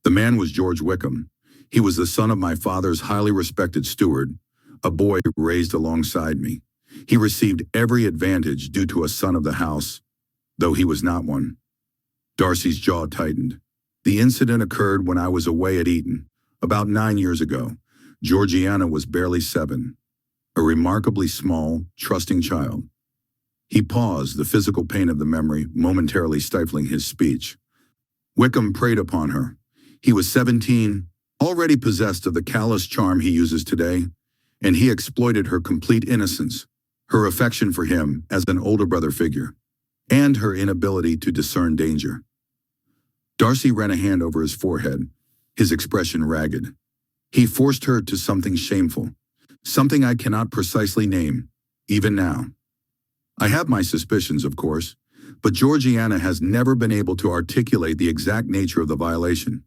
The man was George Wickham. He was the son of my father's highly respected steward, a boy raised alongside me. He received every advantage due to a son of the house, though he was not one. Darcy's jaw tightened. The incident occurred when I was away at Eton, about 9 years ago. Georgiana was barely 7, a remarkably small, trusting child. He paused, the physical pain of the memory momentarily stifling his speech. Wickham preyed upon her. He was 17, already possessed of the callous charm he uses today, and he exploited her complete innocence, her affection for him as an older brother figure, and her inability to discern danger. Darcy ran a hand over his forehead, his expression ragged. He forced her to something shameful, Something I cannot precisely name, even now. I have my suspicions, of course, but Georgiana has never been able to articulate the exact nature of the violation.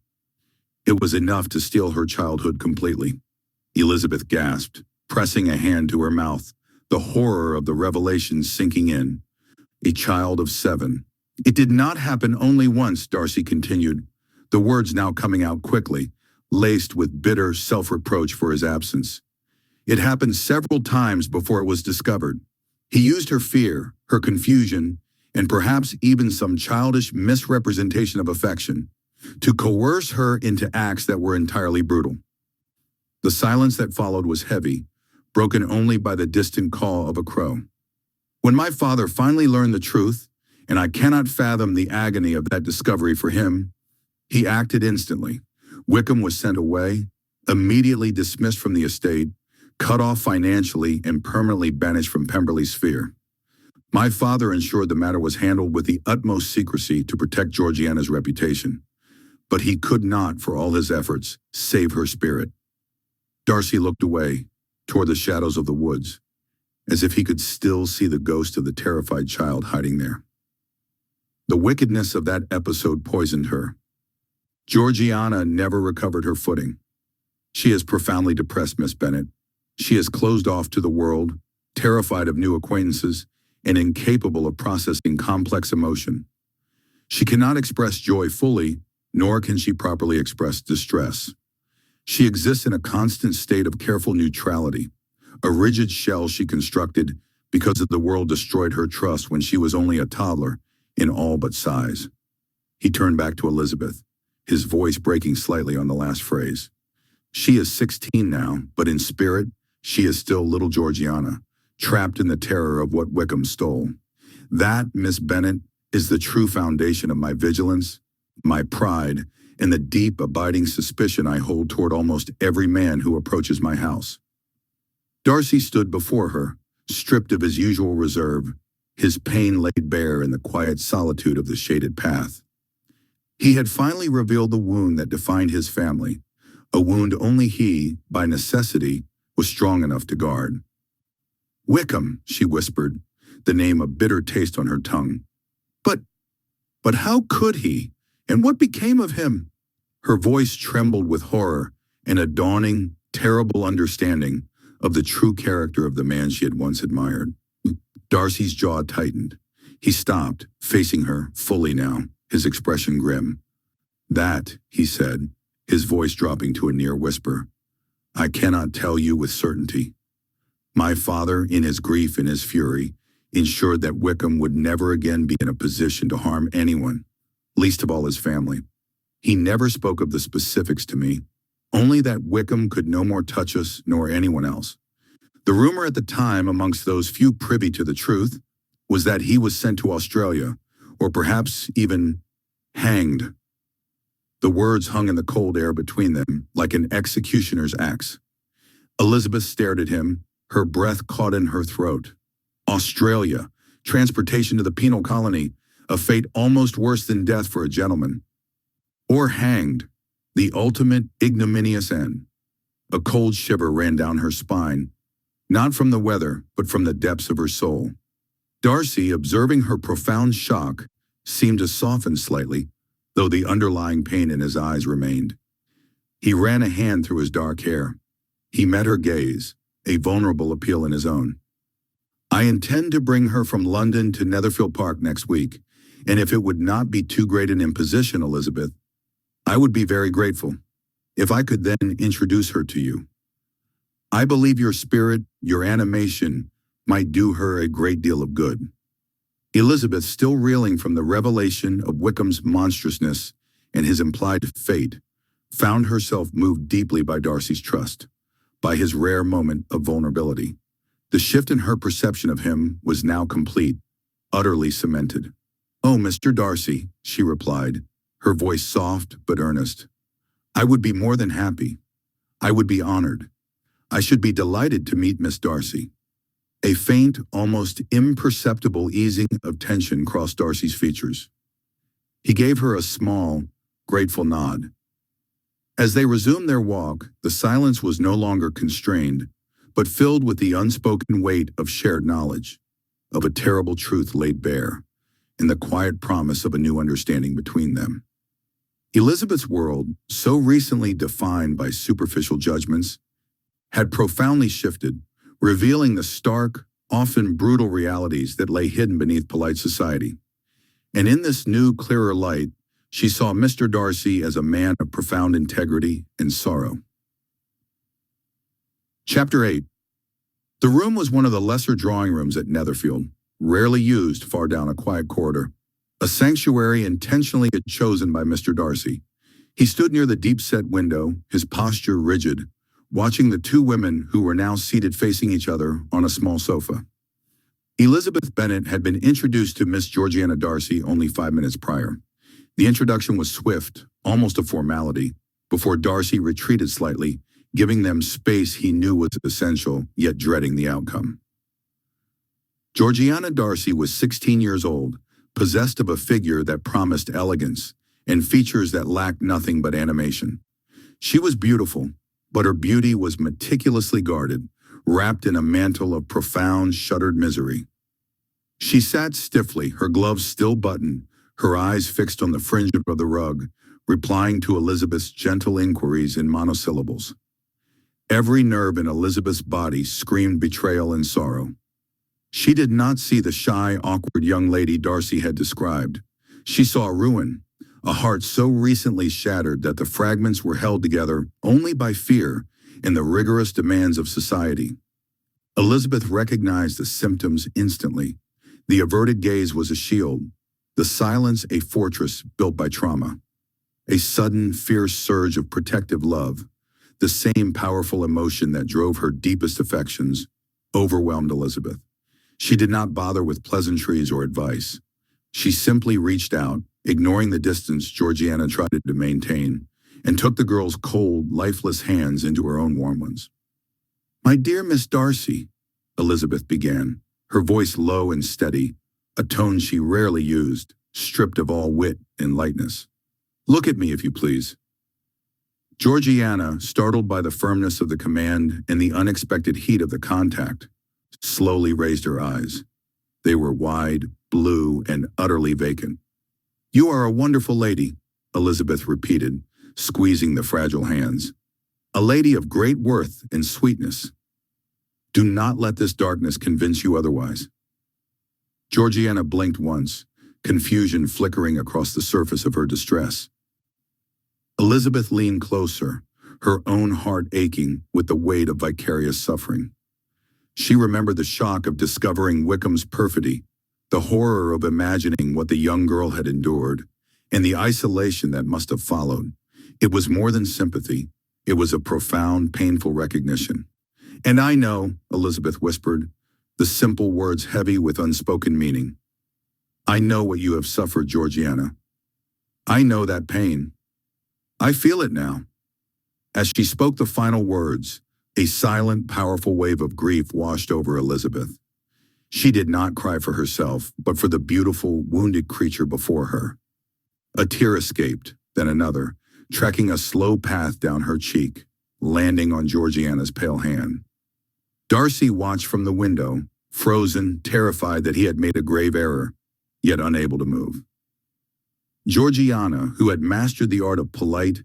It was enough to steal her childhood completely. Elizabeth gasped, pressing a hand to her mouth, the horror of the revelation sinking in. A child of 7. It did not happen only once, Darcy continued, the words now coming out quickly, laced with bitter self-reproach for his absence. It happened several times before it was discovered. He used her fear, her confusion, and perhaps even some childish misrepresentation of affection to coerce her into acts that were entirely brutal. The silence that followed was heavy, broken only by the distant call of a crow. When my father finally learned the truth, and I cannot fathom the agony of that discovery for him, he acted instantly. Wickham was sent away, immediately dismissed from the estate, cut off financially, and permanently banished from Pemberley's sphere. My father ensured the matter was handled with the utmost secrecy to protect Georgiana's reputation, but he could not, for all his efforts, save her spirit. Darcy looked away, toward the shadows of the woods, as if he could still see the ghost of the terrified child hiding there. The wickedness of that episode poisoned her. Georgiana never recovered her footing. She is profoundly depressed, Miss Bennet. She is closed off to the world, terrified of new acquaintances, and incapable of processing complex emotion. She cannot express joy fully, nor can she properly express distress. She exists in a constant state of careful neutrality, a rigid shell she constructed because the world destroyed her trust when she was only a toddler in all but size. He turned back to Elizabeth, his voice breaking slightly on the last phrase. She is 16 now, but in spirit, she is still little Georgiana, trapped in the terror of what Wickham stole. That, Miss Bennet, is the true foundation of my vigilance, my pride, and the deep, abiding suspicion I hold toward almost every man who approaches my house. Darcy stood before her, stripped of his usual reserve, his pain laid bare in the quiet solitude of the shaded path. He had finally revealed the wound that defined his family, a wound only he, by necessity, was strong enough to guard. Wickham, she whispered, the name a bitter taste on her tongue. But how could he? And what became of him? Her voice trembled with horror and a dawning, terrible understanding of the true character of the man she had once admired. Darcy's jaw tightened. He stopped, facing her, fully now, his expression grim. That, he said, his voice dropping to a near whisper, I cannot tell you with certainty. My father, in his grief and his fury, ensured that Wickham would never again be in a position to harm anyone, least of all his family. He never spoke of the specifics to me, only that Wickham could no more touch us nor anyone else. The rumor at the time amongst those few privy to the truth was that he was sent to Australia, or perhaps even hanged. The words hung in the cold air between them like an executioner's axe. Elizabeth stared at him, her breath caught in her throat. Australia, transportation to the penal colony, a fate almost worse than death for a gentleman. Or hanged, the ultimate ignominious end. A cold shiver ran down her spine, not from the weather, but from the depths of her soul. Darcy, observing her profound shock, seemed to soften slightly, though the underlying pain in his eyes remained. He ran a hand through his dark hair. He met her gaze, a vulnerable appeal in his own. I intend to bring her from London to Netherfield Park next week, and if it would not be too great an imposition, Elizabeth, I would be very grateful if I could then introduce her to you. I believe your spirit, your animation, might do her a great deal of good. Elizabeth, still reeling from the revelation of Wickham's monstrousness and his implied fate, found herself moved deeply by Darcy's trust, by his rare moment of vulnerability. The shift in her perception of him was now complete, utterly cemented. "Oh, Mr. Darcy," she replied, her voice soft but earnest. "I would be more than happy. I would be honored. I should be delighted to meet Miss Darcy." A faint, almost imperceptible easing of tension crossed Darcy's features. He gave her a small, grateful nod. As they resumed their walk, the silence was no longer constrained, but filled with the unspoken weight of shared knowledge, of a terrible truth laid bare, and the quiet promise of a new understanding between them. Elizabeth's world, so recently defined by superficial judgments, had profoundly shifted, revealing the stark, often brutal realities that lay hidden beneath polite society. And in this new, clearer light, she saw Mr. Darcy as a man of profound integrity and sorrow. Chapter 8. The room was one of the lesser drawing rooms at Netherfield, rarely used far down a quiet corridor, a sanctuary intentionally chosen by Mr. Darcy. He stood near the deep-set window, his posture rigid, watching the two women who were now seated facing each other on a small sofa. Elizabeth Bennet had been introduced to Miss Georgiana Darcy only 5 minutes prior. The introduction was swift, almost a formality, before Darcy retreated slightly, giving them space he knew was essential, yet dreading the outcome. Georgiana Darcy was 16 years old, possessed of a figure that promised elegance and features that lacked nothing but animation. She was beautiful, but her beauty was meticulously guarded, wrapped in a mantle of profound, shuttered misery. She sat stiffly, her gloves still buttoned, her eyes fixed on the fringe of the rug, replying to Elizabeth's gentle inquiries in monosyllables. Every nerve in Elizabeth's body screamed betrayal and sorrow. She did not see the shy, awkward young lady Darcy had described. She saw ruin, a heart so recently shattered that the fragments were held together only by fear and the rigorous demands of society. Elizabeth recognized the symptoms instantly. The averted gaze was a shield, the silence a fortress built by trauma. A sudden, fierce surge of protective love, the same powerful emotion that drove her deepest affections, overwhelmed Elizabeth. She did not bother with pleasantries or advice. She simply reached out, ignoring the distance Georgiana tried to maintain, and took the girl's cold, lifeless hands into her own warm ones. "My dear Miss Darcy," Elizabeth began, her voice low and steady, a tone she rarely used, stripped of all wit and lightness. "Look at me, if you please." Georgiana, startled by the firmness of the command and the unexpected heat of the contact, slowly raised her eyes. They were wide, blue, and utterly vacant. "You are a wonderful lady," Elizabeth repeated, squeezing the fragile hands. "A lady of great worth and sweetness. Do not let this darkness convince you otherwise." Georgiana blinked once, confusion flickering across the surface of her distress. Elizabeth leaned closer, her own heart aching with the weight of vicarious suffering. She remembered the shock of discovering Wickham's perfidy, the horror of imagining what the young girl had endured, and the isolation that must have followed. It was more than sympathy. It was a profound, painful recognition. "And I know," Elizabeth whispered, the simple words heavy with unspoken meaning. "I know what you have suffered, Georgiana. I know that pain. I feel it now." As she spoke the final words, a silent, powerful wave of grief washed over Elizabeth. She did not cry for herself, but for the beautiful, wounded creature before her. A tear escaped, then another, trekking a slow path down her cheek, landing on Georgiana's pale hand. Darcy watched from the window, frozen, terrified that he had made a grave error, yet unable to move. Georgiana, who had mastered the art of polite,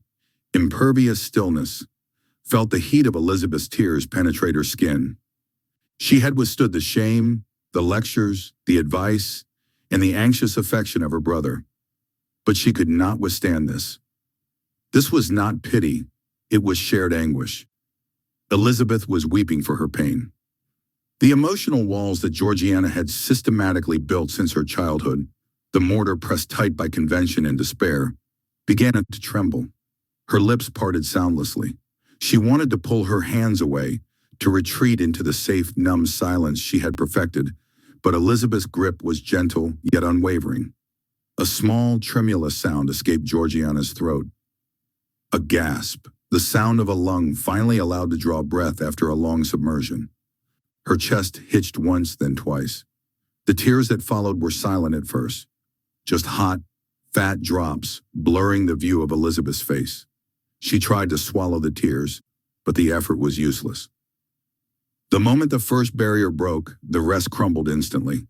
impervious stillness, felt the heat of Elizabeth's tears penetrate her skin. She had withstood the shame, the lectures, the advice, and the anxious affection of her brother. But she could not withstand this. This was not pity, it was shared anguish. Elizabeth was weeping for her pain. The emotional walls that Georgiana had systematically built since her childhood, the mortar pressed tight by convention and despair, began to tremble. Her lips parted soundlessly. She wanted to pull her hands away, to retreat into the safe, numb silence she had perfected, but Elizabeth's grip was gentle yet unwavering. A small, tremulous sound escaped Georgiana's throat. A gasp, the sound of a lung finally allowed to draw breath after a long submersion. Her chest hitched once, then twice. The tears that followed were silent at first, just hot, fat drops blurring the view of Elizabeth's face. She tried to swallow the tears, but the effort was useless. The moment the first barrier broke, the rest crumbled instantly.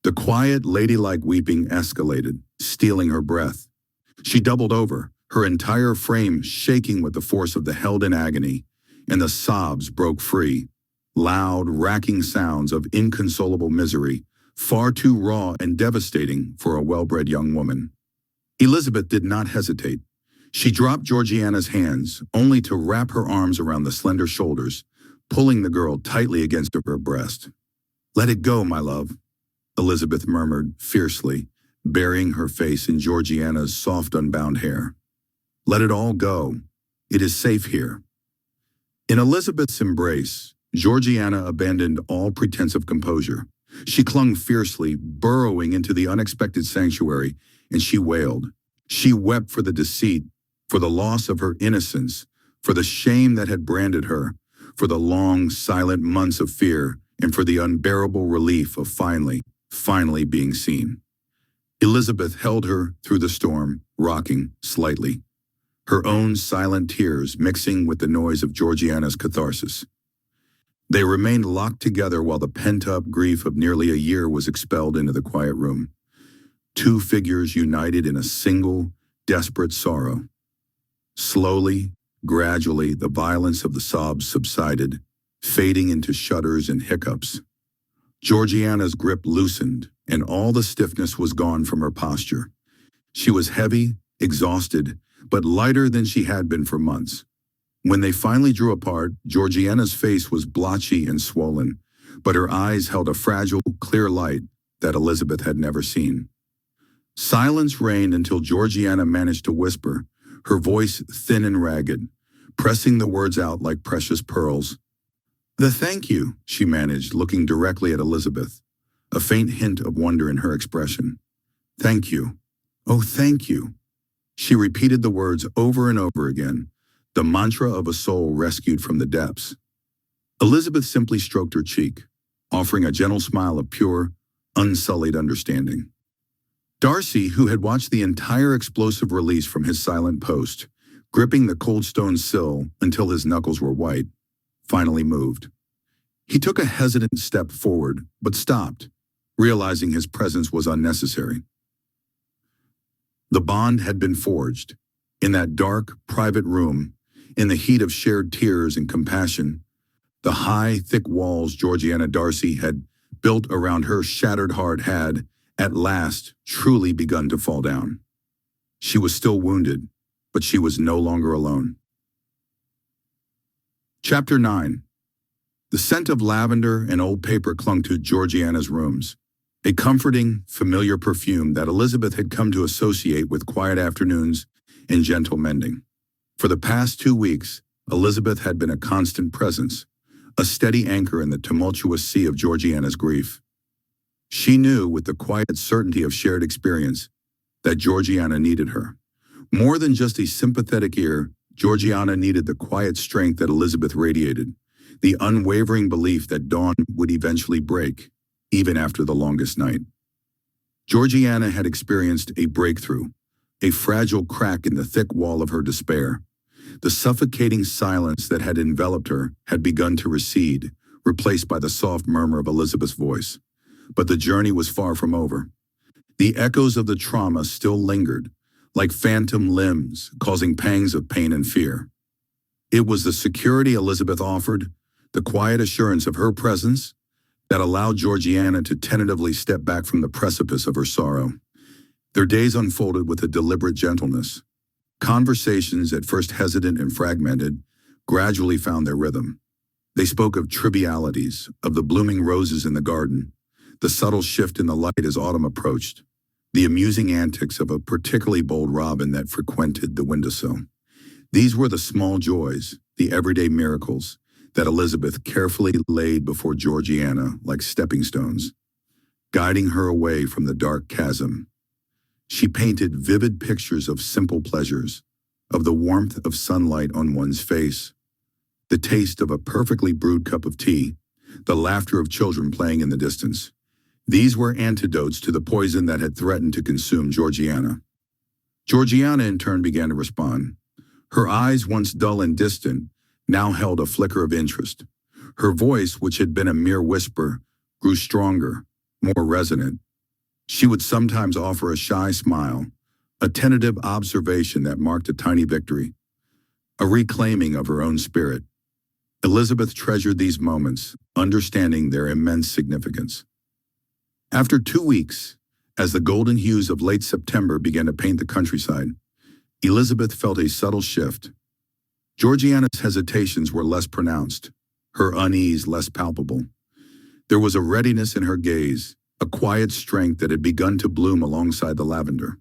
The quiet, ladylike weeping escalated, stealing her breath. She doubled over, her entire frame shaking with the force of the held-in agony, and the sobs broke free, loud, racking sounds of inconsolable misery, far too raw and devastating for a well-bred young woman. Elizabeth did not hesitate. She dropped Georgiana's hands, only to wrap her arms around the slender shoulders, pulling the girl tightly against her breast. "Let it go, my love," Elizabeth murmured fiercely, burying her face in Georgiana's soft, unbound hair. "Let it all go. It is safe here." In Elizabeth's embrace, Georgiana abandoned all pretense of composure. She clung fiercely, burrowing into the unexpected sanctuary, and she wailed. She wept for the deceit, for the loss of her innocence, for the shame that had branded her, for the long, silent months of fear, and for the unbearable relief of finally being seen. Elizabeth held her through the storm, rocking slightly, her own silent tears mixing with the noise of Georgiana's catharsis. They remained locked together while the pent-up grief of nearly a year was expelled into the quiet room. Two figures united in a single, desperate sorrow. Slowly, gradually, the violence of the sobs subsided, fading into shudders and hiccups. Georgiana's grip loosened, and all the stiffness was gone from her posture. She was heavy, exhausted, but lighter than she had been for months. When they finally drew apart, Georgiana's face was blotchy and swollen, but her eyes held a fragile, clear light that Elizabeth had never seen. Silence reigned until Georgiana managed to whisper, her voice thin and ragged, pressing the words out like precious pearls. "The thank you," she managed, looking directly at Elizabeth, a faint hint of wonder in her expression. "Thank you. Oh, thank you." She repeated the words over and over again, the mantra of a soul rescued from the depths. Elizabeth simply stroked her cheek, offering a gentle smile of pure, unsullied understanding. Darcy, who had watched the entire explosive release from his silent post, gripping the cold stone sill until his knuckles were white, finally moved. He took a hesitant step forward, but stopped, realizing his presence was unnecessary. The bond had been forged. In that dark, private room, in the heat of shared tears and compassion, the high, thick walls Georgiana Darcy had built around her shattered heart had, at last, truly begun to fall down. She was still wounded, but she was no longer alone. Chapter 9. The scent of lavender and old paper clung to Georgiana's rooms, a comforting, familiar perfume that Elizabeth had come to associate with quiet afternoons and gentle mending. For the past 2 weeks, Elizabeth had been a constant presence, a steady anchor in the tumultuous sea of Georgiana's grief. She knew, with the quiet certainty of shared experience, that Georgiana needed her. More than just a sympathetic ear, Georgiana needed the quiet strength that Elizabeth radiated, the unwavering belief that dawn would eventually break, even after the longest night. Georgiana had experienced a breakthrough, a fragile crack in the thick wall of her despair. The suffocating silence that had enveloped her had begun to recede, replaced by the soft murmur of Elizabeth's voice. But the journey was far from over. The echoes of the trauma still lingered, like phantom limbs, causing pangs of pain and fear. It was the security Elizabeth offered, the quiet assurance of her presence, that allowed Georgiana to tentatively step back from the precipice of her sorrow. Their days unfolded with a deliberate gentleness. Conversations, at first hesitant and fragmented, gradually found their rhythm. They spoke of trivialities, of the blooming roses in the garden, the subtle shift in the light as autumn approached, the amusing antics of a particularly bold robin that frequented the windowsill. These were the small joys, the everyday miracles, that Elizabeth carefully laid before Georgiana like stepping stones, guiding her away from the dark chasm. She painted vivid pictures of simple pleasures, of the warmth of sunlight on one's face, the taste of a perfectly brewed cup of tea, the laughter of children playing in the distance. These were antidotes to the poison that had threatened to consume Georgiana. Georgiana in turn began to respond. Her eyes, once dull and distant, now held a flicker of interest. Her voice, which had been a mere whisper, grew stronger, more resonant. She would sometimes offer a shy smile, a tentative observation that marked a tiny victory, a reclaiming of her own spirit. Elizabeth treasured these moments, understanding their immense significance. After 2 weeks, as the golden hues of late September began to paint the countryside, Elizabeth felt a subtle shift. Georgiana's hesitations were less pronounced, her unease less palpable. There was a readiness in her gaze, a quiet strength that had begun to bloom alongside the lavender.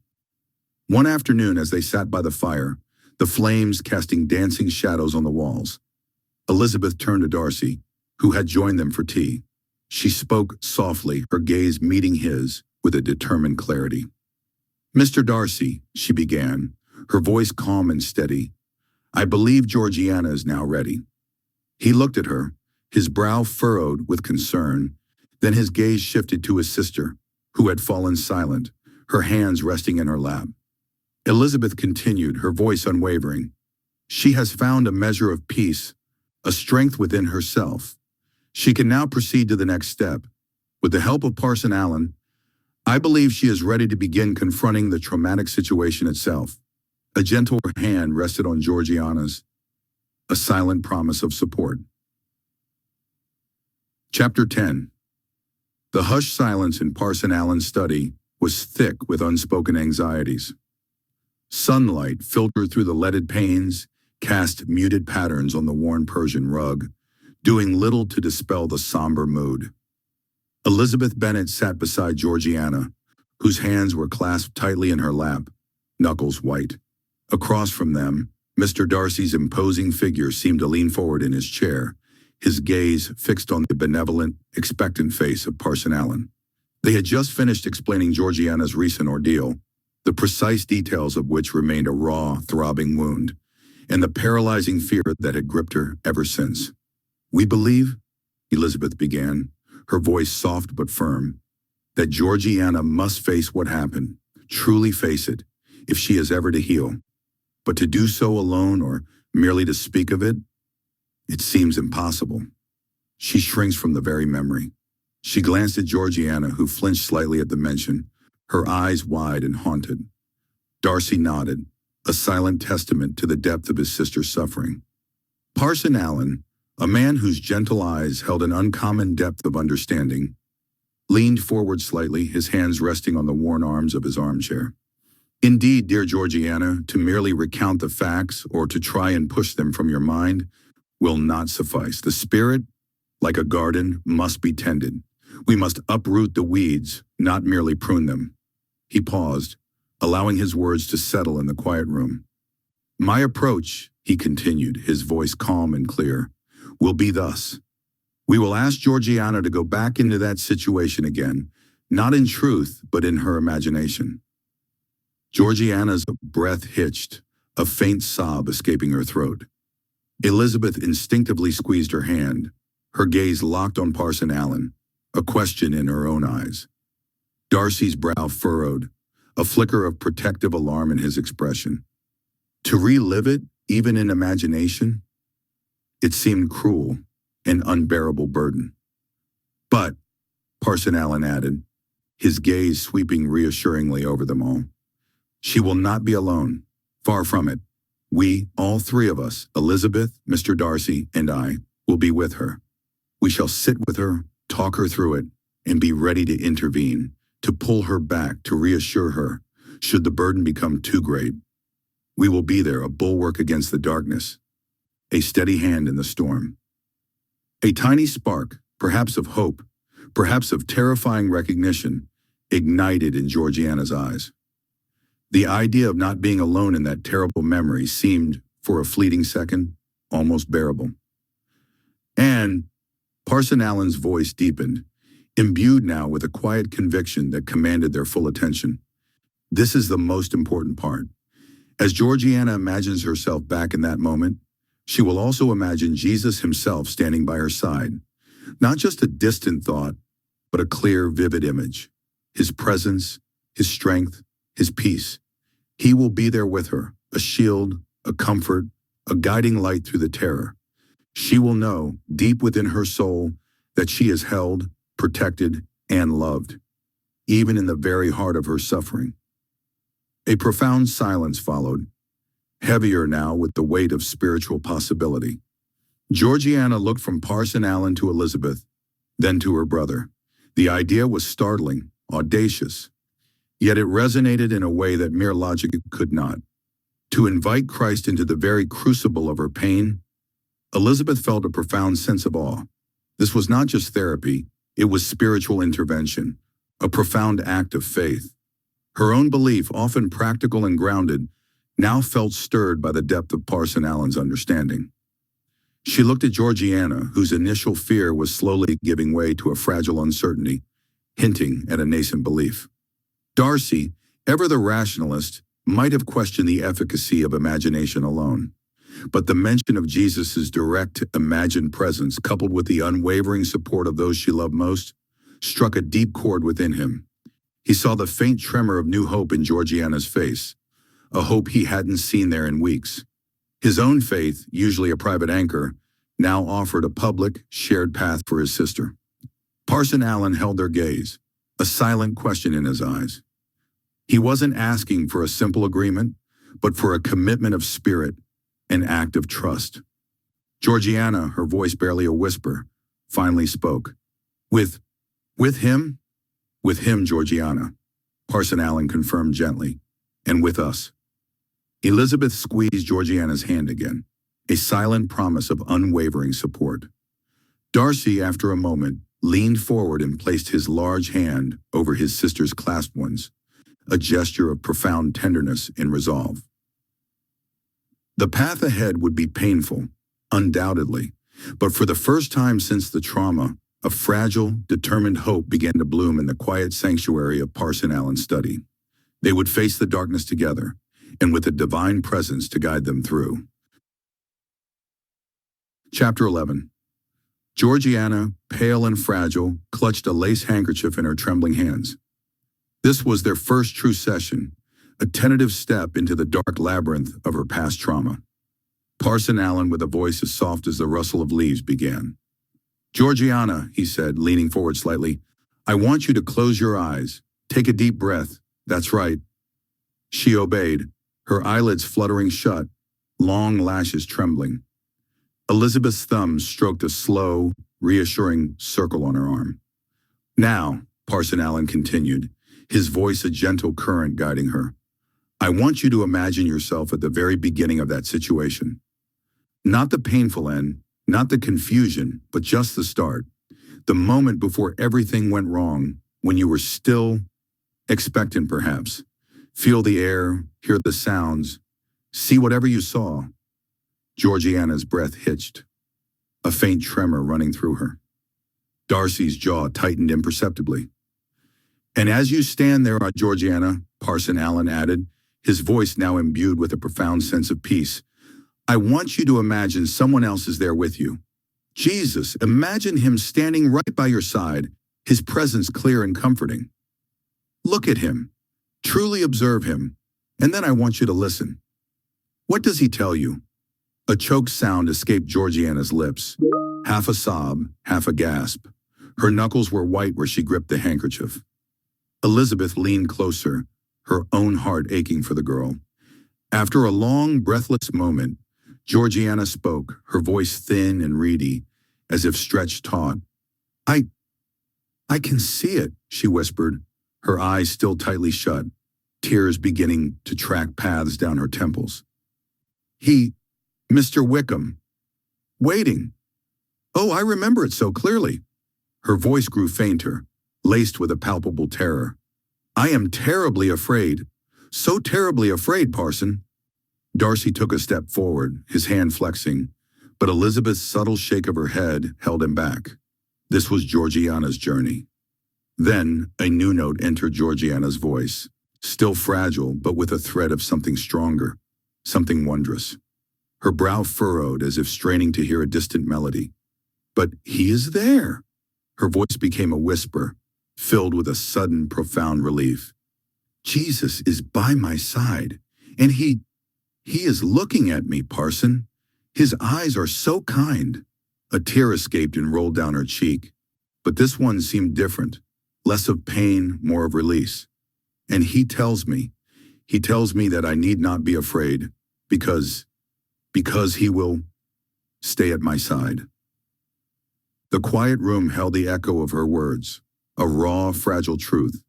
One afternoon, as they sat by the fire, the flames casting dancing shadows on the walls, Elizabeth turned to Darcy, who had joined them for tea. She spoke softly, her gaze meeting his with a determined clarity. "Mr. Darcy," she began, her voice calm and steady, "I believe Georgiana is now ready." He looked at her, his brow furrowed with concern, then his gaze shifted to his sister, who had fallen silent, her hands resting in her lap. Elizabeth continued, her voice unwavering. "She has found a measure of peace, a strength within herself. She can now proceed to the next step. With the help of Parson Allen, I believe she is ready to begin confronting the traumatic situation itself." A gentle hand rested on Georgiana's, a silent promise of support. Chapter 10. The hushed silence in Parson Allen's study was thick with unspoken anxieties. Sunlight filtered through the leaded panes, cast muted patterns on the worn Persian rug, doing little to dispel the somber mood. Elizabeth Bennet sat beside Georgiana, whose hands were clasped tightly in her lap, knuckles white. Across from them, Mr. Darcy's imposing figure seemed to lean forward in his chair, his gaze fixed on the benevolent, expectant face of Parson Allen. They had just finished explaining Georgiana's recent ordeal, the precise details of which remained a raw, throbbing wound, and the paralyzing fear that had gripped her ever since. "We believe," Elizabeth began, her voice soft but firm, "that Georgiana must face what happened, truly face it, if she is ever to heal. But to do so alone or merely to speak of it, it seems impossible. She shrinks from the very memory." She glanced at Georgiana, who flinched slightly at the mention, her eyes wide and haunted. Darcy nodded, a silent testament to the depth of his sister's suffering. Parson Allen, a man whose gentle eyes held an uncommon depth of understanding, leaned forward slightly, his hands resting on the worn arms of his armchair. "Indeed, dear Georgiana, to merely recount the facts or to try and push them from your mind will not suffice. The spirit, like a garden, must be tended. We must uproot the weeds, not merely prune them." He paused, allowing his words to settle in the quiet room. "My approach," he continued, his voice calm and clear, "will be thus. We will ask Georgiana to go back into that situation again, not in truth, but in her imagination." Georgiana's breath hitched, a faint sob escaping her throat. Elizabeth instinctively squeezed her hand, her gaze locked on Parson Allen, a question in her own eyes. Darcy's brow furrowed, a flicker of protective alarm in his expression. To relive it, even in imagination? It seemed cruel, an unbearable burden. "But," Parson Allen added, his gaze sweeping reassuringly over them all, "she will not be alone. Far from it. We, all three of us, Elizabeth, Mr. Darcy, and I, will be with her. We shall sit with her, talk her through it, and be ready to intervene, to pull her back, to reassure her, should the burden become too great. We will be there, a bulwark against the darkness, a steady hand in the storm." A tiny spark, perhaps of hope, perhaps of terrifying recognition, ignited in Georgiana's eyes. The idea of not being alone in that terrible memory seemed, for a fleeting second, almost bearable. And Parson Allen's voice deepened, imbued now with a quiet conviction that commanded their full attention. "This is the most important part. As Georgiana imagines herself back in that moment, she will also imagine Jesus himself standing by her side. Not just a distant thought, but a clear, vivid image. His presence, his strength, his peace. He will be there with her, a shield, a comfort, a guiding light through the terror. She will know, deep within her soul, that she is held, protected, and loved, even in the very heart of her suffering. A profound silence followed, heavier now with the weight of spiritual possibility. Georgiana looked from Parson Allen to Elizabeth, then to her brother. The idea was startling, audacious, yet it resonated in a way that mere logic could not. To invite Christ into the very crucible of her pain, Elizabeth felt a profound sense of awe. This was not just therapy, it was spiritual intervention, a profound act of faith. Her own belief, often practical and grounded, now felt stirred by the depth of Parson Allen's understanding. She looked at Georgiana, whose initial fear was slowly giving way to a fragile uncertainty, hinting at a nascent belief. Darcy, ever the rationalist, might have questioned the efficacy of imagination alone. But the mention of Jesus' direct, imagined presence, coupled with the unwavering support of those she loved most, struck a deep chord within him. He saw the faint tremor of new hope in Georgiana's face, a hope he hadn't seen there in weeks. His own faith, usually a private anchor, now offered a public, shared path for his sister. Parson Allen held their gaze, a silent question in his eyes. He wasn't asking for a simple agreement, but for a commitment of spirit, an act of trust. Georgiana, her voice barely a whisper, finally spoke. With him? With him, Georgiana, Parson Allen confirmed gently, and with us. Elizabeth squeezed Georgiana's hand again, a silent promise of unwavering support. Darcy, after a moment, leaned forward and placed his large hand over his sister's clasped ones, a gesture of profound tenderness and resolve. The path ahead would be painful, undoubtedly, but for the first time since the trauma, a fragile, determined hope began to bloom in the quiet sanctuary of Parson Allen's study. They would face the darkness together, and with a divine presence to guide them through. Chapter 11. Georgiana, pale and fragile, clutched a lace handkerchief in her trembling hands. This was their first true session, a tentative step into the dark labyrinth of her past trauma. Parson Allen, with a voice as soft as the rustle of leaves, began. Georgiana, he said, leaning forward slightly, I want you to close your eyes. Take a deep breath. That's right. She obeyed, her eyelids fluttering shut, long lashes trembling. Elizabeth's thumbs stroked a slow, reassuring circle on her arm. Now, Parson Allen continued, his voice a gentle current guiding her, I want you to imagine yourself at the very beginning of that situation. Not the painful end, not the confusion, but just the start. The moment before everything went wrong, when you were still expectant perhaps. Feel the air, hear the sounds, see whatever you saw. Georgiana's breath hitched, a faint tremor running through her. Darcy's jaw tightened imperceptibly. And as you stand there, Georgiana, Parson Allen added, his voice now imbued with a profound sense of peace, I want you to imagine someone else is there with you. Jesus, imagine him standing right by your side, his presence clear and comforting. Look at him, truly observe him, and then I want you to listen. What does he tell you? A choked sound escaped Georgiana's lips, half a sob, half a gasp. Her knuckles were white where she gripped the handkerchief. Elizabeth leaned closer, her own heart aching for the girl. After a long, breathless moment, Georgiana spoke, her voice thin and reedy, as if stretched taut. I can see it, she whispered, her eyes still tightly shut, tears beginning to track paths down her temples. Mr. Wickham. Waiting. Oh, I remember it so clearly. Her voice grew fainter, laced with a palpable terror. I am terribly afraid. So terribly afraid, Parson. Darcy took a step forward, his hand flexing, but Elizabeth's subtle shake of her head held him back. This was Georgiana's journey. Then a new note entered Georgiana's voice, still fragile but with a thread of something stronger, something wondrous. Her brow furrowed as if straining to hear a distant melody. But he is there. Her voice became a whisper, filled with a sudden, profound relief. Jesus is by my side, and he is looking at me, Parson. His eyes are so kind. A tear escaped and rolled down her cheek. But this one seemed different. Less of pain, more of release. And he tells me that I need not be afraid because he will stay at my side. The quiet room held the echo of her words, a raw, fragile truth.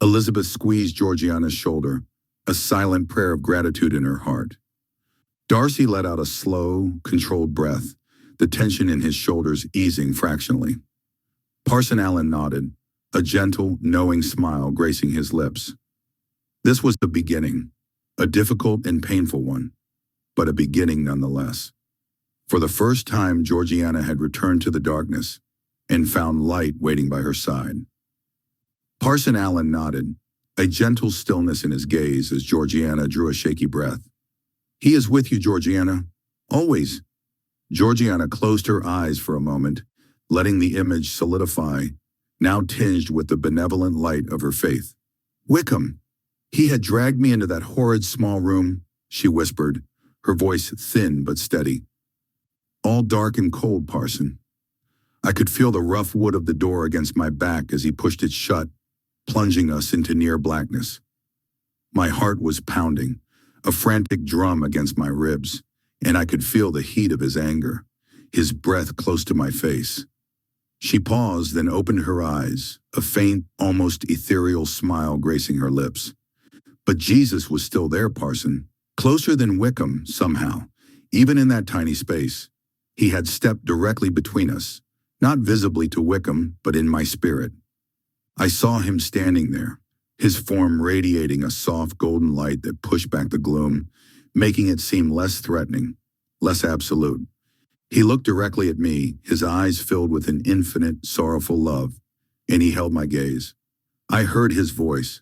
Elizabeth squeezed Georgiana's shoulder, a silent prayer of gratitude in her heart. Darcy let out a slow, controlled breath, the tension in his shoulders easing fractionally. Parson Allen nodded, a gentle, knowing smile gracing his lips. This was the beginning, a difficult and painful one, but a beginning nonetheless. For the first time, Georgiana had returned to the darkness and found light waiting by her side. Parson Allen nodded, a gentle stillness in his gaze as Georgiana drew a shaky breath. He is with you, Georgiana. Always. Georgiana closed her eyes for a moment, letting the image solidify, now tinged with the benevolent light of her faith. Wickham. He had dragged me into that horrid small room, she whispered, her voice thin but steady. All dark and cold, Parson. I could feel the rough wood of the door against my back as he pushed it shut, plunging us into near blackness. My heart was pounding, a frantic drum against my ribs, and I could feel the heat of his anger, his breath close to my face. She paused, then opened her eyes, a faint, almost ethereal smile gracing her lips. But Jesus was still there, Parson, closer than Wickham, somehow, even in that tiny space. He had stepped directly between us, not visibly to Wickham, but in my spirit. I saw him standing there, his form radiating a soft golden light that pushed back the gloom, making it seem less threatening, less absolute. He looked directly at me, his eyes filled with an infinite, sorrowful love, and he held my gaze. I heard his voice,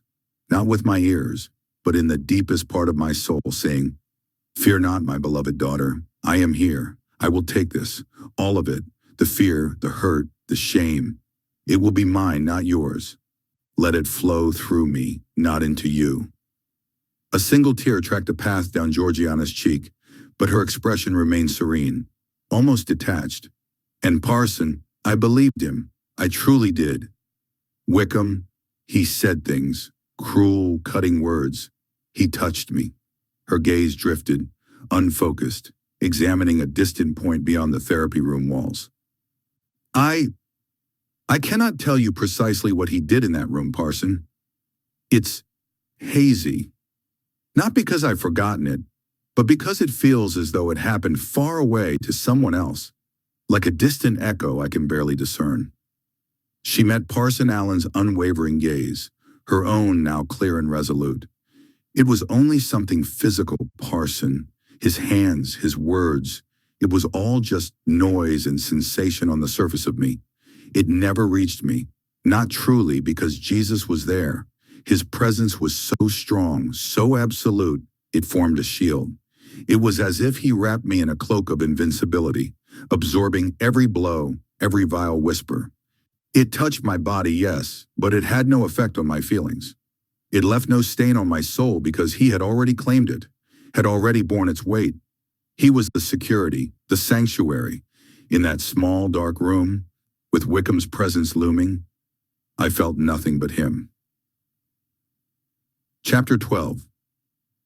not with my ears, but in the deepest part of my soul, saying, "Fear not, my beloved daughter. I am here. I will take this, all of it, the fear, the hurt, the shame. It will be mine, not yours. Let it flow through me, not into you." A single tear tracked a path down Georgiana's cheek, but her expression remained serene, almost detached. And Parson, I believed him. I truly did. Wickham, he said things, cruel, cutting words. He touched me. Her gaze drifted, unfocused, examining a distant point beyond the therapy room walls. I cannot tell you precisely what he did in that room, Parson. It's hazy. Not because I've forgotten it, but because it feels as though it happened far away to someone else, like a distant echo I can barely discern. She met Parson Allen's unwavering gaze, her own now clear and resolute. It was only something physical, Parson, his hands, his words. It was all just noise and sensation on the surface of me. It never reached me, not truly, because Jesus was there. His presence was so strong, so absolute, it formed a shield. It was as if he wrapped me in a cloak of invincibility, absorbing every blow, every vile whisper. It touched my body, yes, but it had no effect on my feelings. It left no stain on my soul because he had already claimed it, had already borne its weight. He was the security, the sanctuary. In that small, dark room, with Wickham's presence looming, I felt nothing but him. Chapter 12.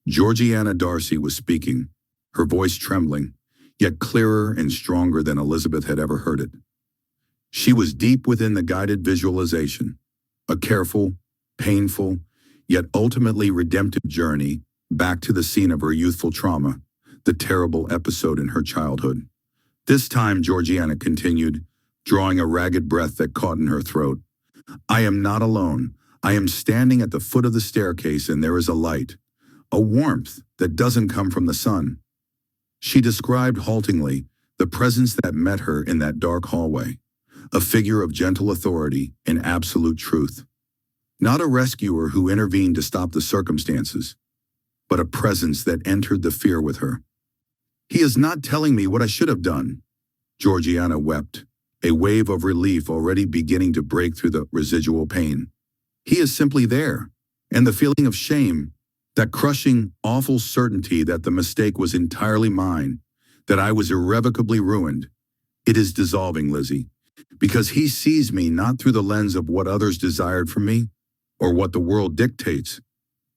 Georgiana Darcy was speaking, her voice trembling, yet clearer and stronger than Elizabeth had ever heard it. She was deep within the guided visualization, a careful, painful, yet ultimately redemptive journey back to the scene of her youthful trauma, the terrible episode in her childhood. This time, Georgiana continued, drawing a ragged breath that caught in her throat. I am not alone. I am standing at the foot of the staircase and there is a light, a warmth that doesn't come from the sun. She described haltingly the presence that met her in that dark hallway, a figure of gentle authority and absolute truth. Not a rescuer who intervened to stop the circumstances, but a presence that entered the fear with her. He is not telling me what I should have done. Georgiana wept, a wave of relief already beginning to break through the residual pain. He is simply there, and the feeling of shame, that crushing, awful certainty that the mistake was entirely mine, that I was irrevocably ruined. It is dissolving, Lizzie, because he sees me not through the lens of what others desired from me or what the world dictates,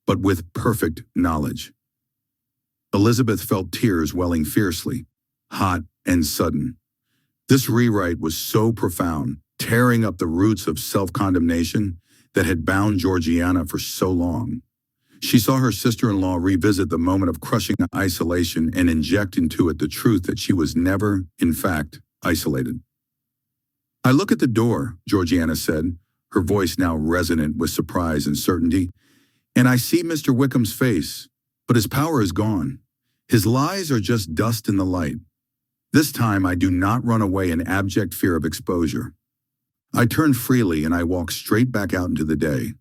but with perfect knowledge. Elizabeth felt tears welling fiercely, hot and sudden. This rewrite was so profound, tearing up the roots of self-condemnation that had bound Georgiana for so long. She saw her sister-in-law revisit the moment of crushing isolation and inject into it the truth that she was never, in fact, isolated. "I look at the door," Georgiana said, her voice now resonant with surprise and certainty, "and I see Mr. Wickham's face, but his power is gone. His lies are just dust in the light. This time I do not run away in abject fear of exposure. I turn freely and I walk straight back out into the day.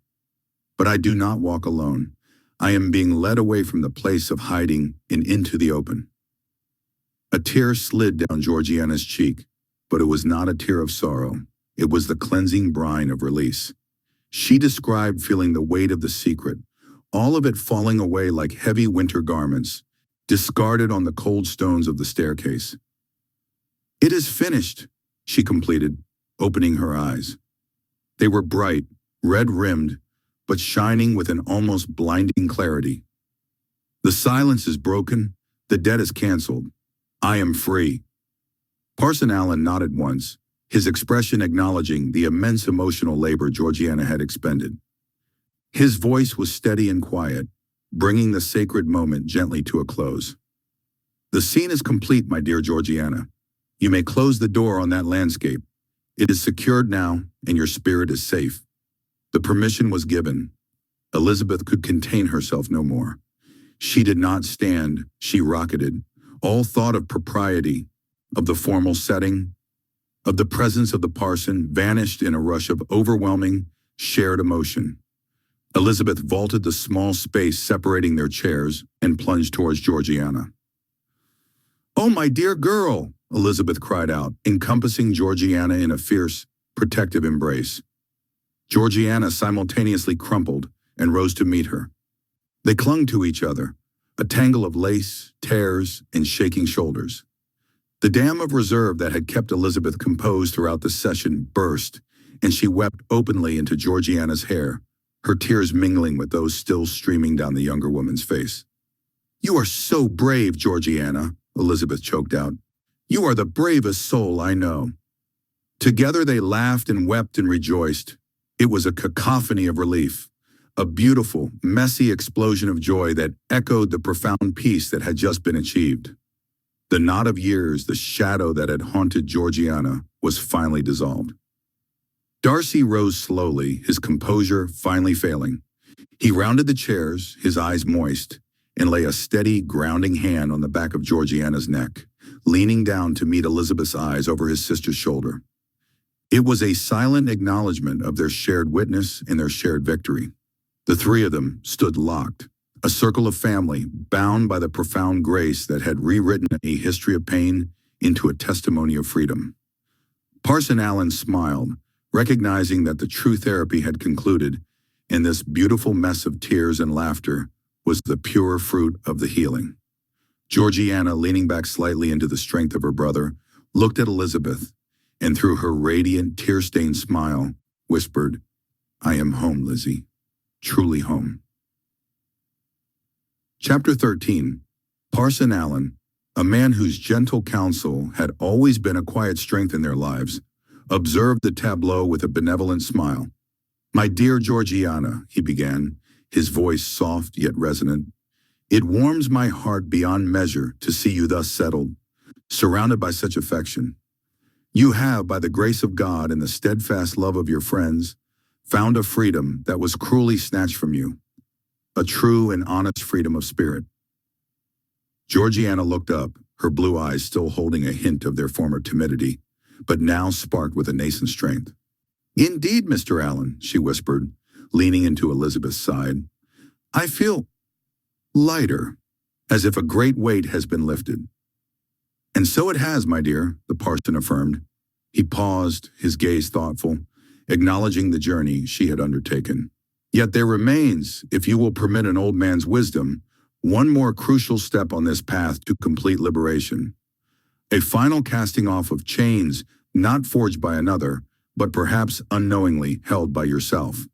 But I do not walk alone. I am being led away from the place of hiding and into the open." A tear slid down Georgiana's cheek, but it was not a tear of sorrow. It was the cleansing brine of release. She described feeling the weight of the secret, all of it falling away like heavy winter garments, discarded on the cold stones of the staircase. "It is finished," she completed, opening her eyes. They were bright, red-rimmed, but shining with an almost blinding clarity. "The silence is broken, the debt is canceled. I am free." Parson Allen nodded once, his expression acknowledging the immense emotional labor Georgiana had expended. His voice was steady and quiet, bringing the sacred moment gently to a close. "The scene is complete, my dear Georgiana. You may close the door on that landscape. It is secured now, and your spirit is safe." The permission was given. Elizabeth could contain herself no more. She did not stand, she rocketed. All thought of propriety, of the formal setting, of the presence of the parson vanished in a rush of overwhelming, shared emotion. Elizabeth vaulted the small space separating their chairs and plunged towards Georgiana. "Oh, my dear girl," Elizabeth cried out, encompassing Georgiana in a fierce, protective embrace. Georgiana simultaneously crumpled and rose to meet her. They clung to each other, a tangle of lace, tears, and shaking shoulders. The dam of reserve that had kept Elizabeth composed throughout the session burst, and she wept openly into Georgiana's hair, her tears mingling with those still streaming down the younger woman's face. "You are so brave, Georgiana," Elizabeth choked out. "You are the bravest soul I know." Together they laughed and wept and rejoiced. It was a cacophony of relief, a beautiful, messy explosion of joy that echoed the profound peace that had just been achieved. The knot of years, the shadow that had haunted Georgiana, was finally dissolved. Darcy rose slowly, his composure finally failing. He rounded the chairs, his eyes moist, and lay a steady, grounding hand on the back of Georgiana's neck, leaning down to meet Elizabeth's eyes over his sister's shoulder. It was a silent acknowledgement of their shared witness and their shared victory. The three of them stood locked, a circle of family bound by the profound grace that had rewritten a history of pain into a testimony of freedom. Parson Allen smiled, recognizing that the true therapy had concluded, and this beautiful mess of tears and laughter was the pure fruit of the healing. Georgiana, leaning back slightly into the strength of her brother, looked at Elizabeth, and through her radiant, tear-stained smile, whispered, "I am home, Lizzie, truly home." Chapter 13. Parson Allen, a man whose gentle counsel had always been a quiet strength in their lives, observed the tableau with a benevolent smile. "My dear Georgiana," he began, his voice soft yet resonant, "it warms my heart beyond measure to see you thus settled, surrounded by such affection. You have, by the grace of God and the steadfast love of your friends, found a freedom that was cruelly snatched from you, a true and honest freedom of spirit." Georgiana looked up, her blue eyes still holding a hint of their former timidity, but now sparked with a nascent strength. "Indeed, Mr. Allen," she whispered, leaning into Elizabeth's side, "I feel lighter, as if a great weight has been lifted." "And so it has, my dear," the parson affirmed. He paused, his gaze thoughtful, acknowledging the journey she had undertaken. "Yet there remains, if you will permit an old man's wisdom, one more crucial step on this path to complete liberation. A final casting off of chains not forged by another, but perhaps unknowingly held by yourself.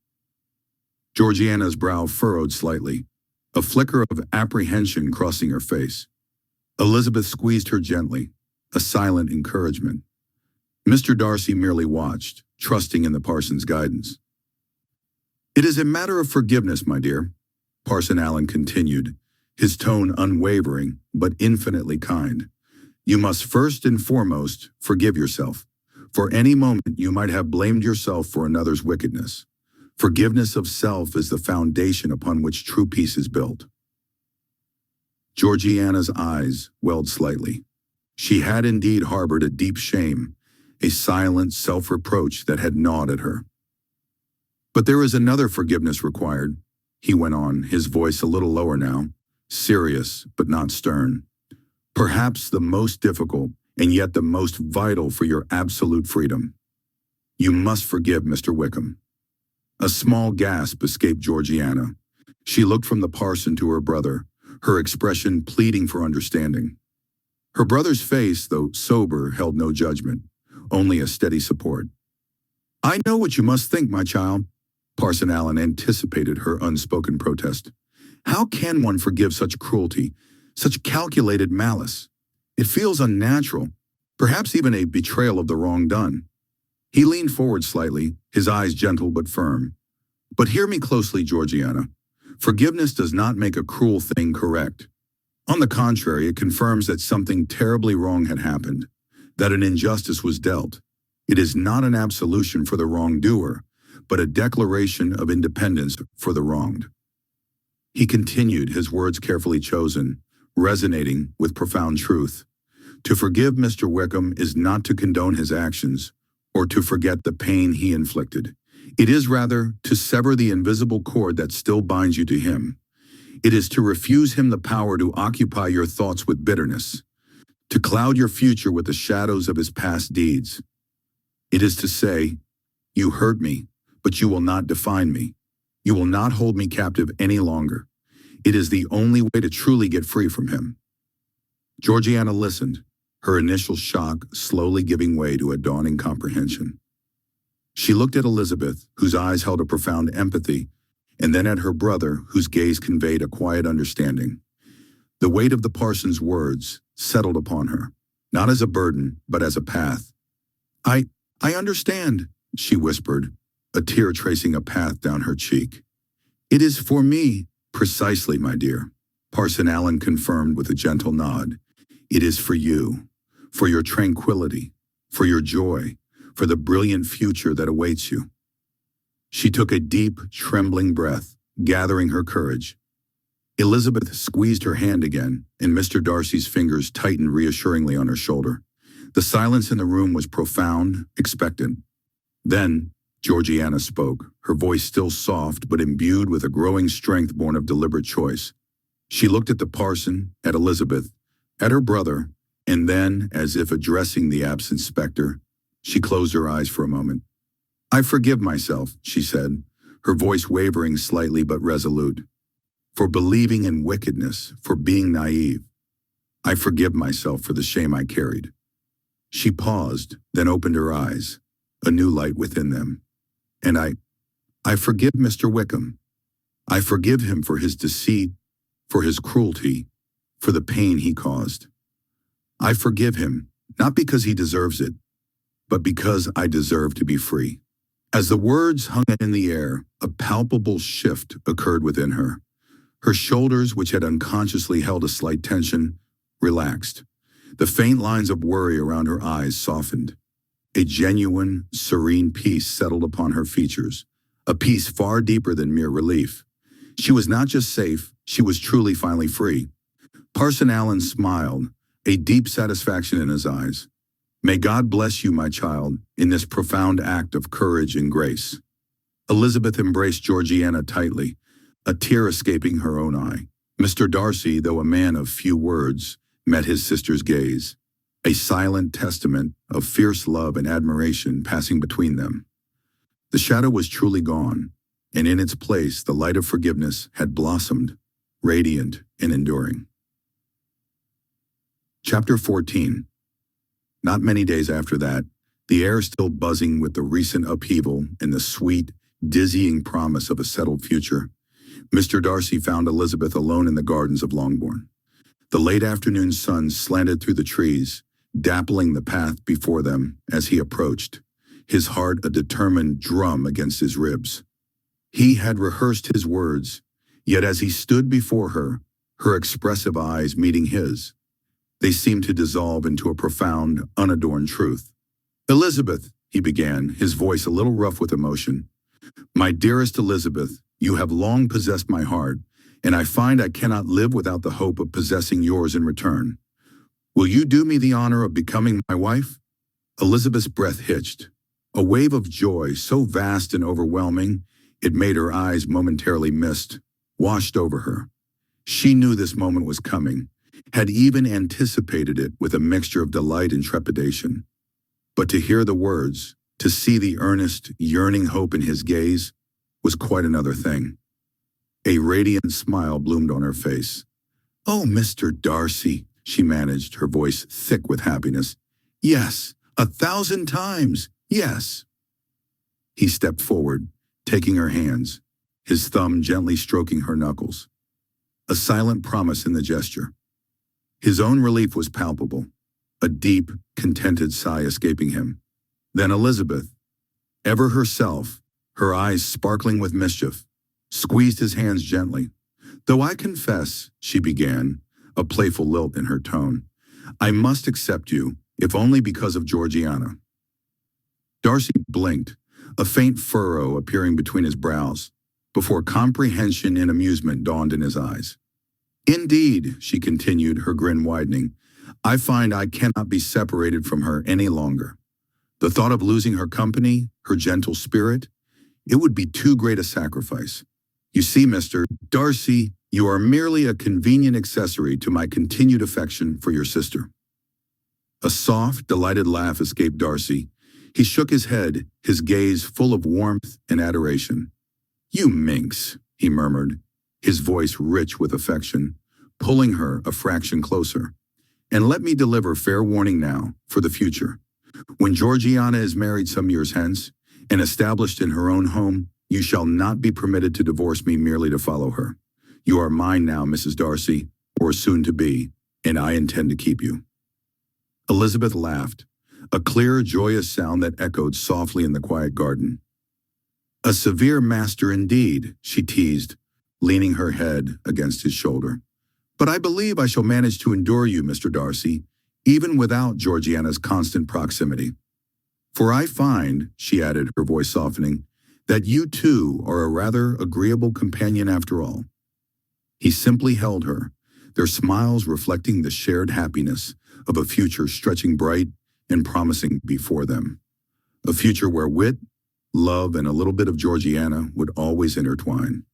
Georgiana's brow furrowed slightly, a flicker of apprehension crossing her face. Elizabeth squeezed her gently, a silent encouragement. Mr. Darcy merely watched, trusting in the parson's guidance. "It is a matter of forgiveness, my dear," Parson Allen continued, his tone unwavering but infinitely kind. "You must first and foremost forgive yourself. For any moment you might have blamed yourself for another's wickedness. Forgiveness of self is the foundation upon which true peace is built." Georgiana's eyes welled slightly. She had indeed harbored a deep shame, a silent self-reproach that had gnawed at her. "But there is another forgiveness required," he went on, his voice a little lower now, serious but not stern. "Perhaps the most difficult and yet the most vital for your absolute freedom. You must forgive Mr. Wickham." A small gasp escaped Georgiana. She looked from the parson to her brother, her expression pleading for understanding. Her brother's face, though sober, held no judgment, only a steady support. "I know what you must think, my child." Parson Allen anticipated her unspoken protest. "How can one forgive such cruelty, such calculated malice? It feels unnatural, perhaps even a betrayal of the wrong done." He leaned forward slightly, his eyes gentle but firm. "But hear me closely, Georgiana. Forgiveness does not make a cruel thing correct. On the contrary, it confirms that something terribly wrong had happened, that an injustice was dealt. It is not an absolution for the wrongdoer, but a declaration of independence for the wronged." He continued, his words carefully chosen, resonating with profound truth. "To forgive Mr. Wickham is not to condone his actions, or to forget the pain he inflicted. It is rather to sever the invisible cord that still binds you to him. It is to refuse him the power to occupy your thoughts with bitterness, to cloud your future with the shadows of his past deeds. It is to say, 'You hurt me, but you will not define me. You will not hold me captive any longer.' It is the only way to truly get free from him." Georgiana listened, her initial shock slowly giving way to a dawning comprehension. She looked at Elizabeth, whose eyes held a profound empathy, and then at her brother, whose gaze conveyed a quiet understanding. The weight of the parson's words settled upon her, not as a burden, but as a path. I understand," she whispered, a tear tracing a path down her cheek. "It is for me." "Precisely, my dear," Parson Allen confirmed with a gentle nod. "It is for you, for your tranquility, for your joy, for the brilliant future that awaits you." She took a deep, trembling breath, gathering her courage. Elizabeth squeezed her hand again, and Mr. Darcy's fingers tightened reassuringly on her shoulder. The silence in the room was profound, expectant. Then Georgiana spoke, her voice still soft but imbued with a growing strength born of deliberate choice. She looked at the parson, at Elizabeth, at her brother, and then, as if addressing the absent specter, she closed her eyes for a moment. "I forgive myself," she said, her voice wavering slightly but resolute, "for believing in wickedness, for being naive. I forgive myself for the shame I carried." She paused, then opened her eyes, a new light within them. "And I forgive Mr. Wickham. I forgive him for his deceit, for his cruelty, for the pain he caused. I forgive him, not because he deserves it, but because I deserve to be free." As the words hung in the air, a palpable shift occurred within her. Her shoulders, which had unconsciously held a slight tension, relaxed. The faint lines of worry around her eyes softened. A genuine, serene peace settled upon her features, a peace far deeper than mere relief. She was not just safe, she was truly finally free. Parson Allen smiled, a deep satisfaction in his eyes. "May God bless you, my child, in this profound act of courage and grace." Elizabeth embraced Georgiana tightly, a tear escaping her own eye. Mr. Darcy, though a man of few words, met his sister's gaze, a silent testament of fierce love and admiration passing between them. The shadow was truly gone, and in its place the light of forgiveness had blossomed, radiant and enduring. Chapter 14. not many days after that, the air still buzzing with the recent upheaval and the sweet, dizzying promise of a settled future, Mr. Darcy found Elizabeth alone in the gardens of Longbourn. The late afternoon sun slanted through the trees, dappling the path before them as he approached, his heart a determined drum against his ribs. He had rehearsed his words, yet as he stood before her, her expressive eyes meeting his, they seemed to dissolve into a profound, unadorned truth. "Elizabeth," he began, his voice a little rough with emotion, "my dearest Elizabeth, you have long possessed my heart, and I find I cannot live without the hope of possessing yours in return. Will you do me the honor of becoming my wife?" Elizabeth's breath hitched. A wave of joy so vast and overwhelming, it made her eyes momentarily mist, washed over her. She knew this moment was coming, had even anticipated it with a mixture of delight and trepidation. But to hear the words, to see the earnest, yearning hope in his gaze, was quite another thing. A radiant smile bloomed on her face. "Oh, Mr. Darcy," she managed, her voice thick with happiness. "Yes, 1,000 times, yes." He stepped forward, taking her hands, his thumb gently stroking her knuckles. A silent promise in the gesture. His own relief was palpable, a deep, contented sigh escaping him. Then Elizabeth, ever herself, her eyes sparkling with mischief, squeezed his hands gently. "Though I confess," she began, a playful lilt in her tone, "I must accept you, if only because of Georgiana." Darcy blinked, a faint furrow appearing between his brows, before comprehension and amusement dawned in his eyes. "Indeed," she continued, her grin widening, "I find I cannot be separated from her any longer. The thought of losing her company, her gentle spirit, it would be too great a sacrifice. You see, Mr. Darcy, you are merely a convenient accessory to my continued affection for your sister." A soft, delighted laugh escaped Darcy. He shook his head, his gaze full of warmth and adoration. "You minx," he murmured, his voice rich with affection, pulling her a fraction closer. "And let me deliver fair warning now, for the future. When Georgiana is married some years hence, and established in her own home, you shall not be permitted to divorce me merely to follow her. You are mine now, Mrs. Darcy, or soon to be, and I intend to keep you." Elizabeth laughed, a clear, joyous sound that echoed softly in the quiet garden. "A severe master indeed," she teased, leaning her head against his shoulder. "But I believe I shall manage to endure you, Mr. Darcy, even without Georgiana's constant proximity. For I find," she added, her voice softening, "that you too are a rather agreeable companion after all." He simply held her, their smiles reflecting the shared happiness of a future stretching bright and promising before them. A future where wit, love, and a little bit of Georgiana would always intertwine.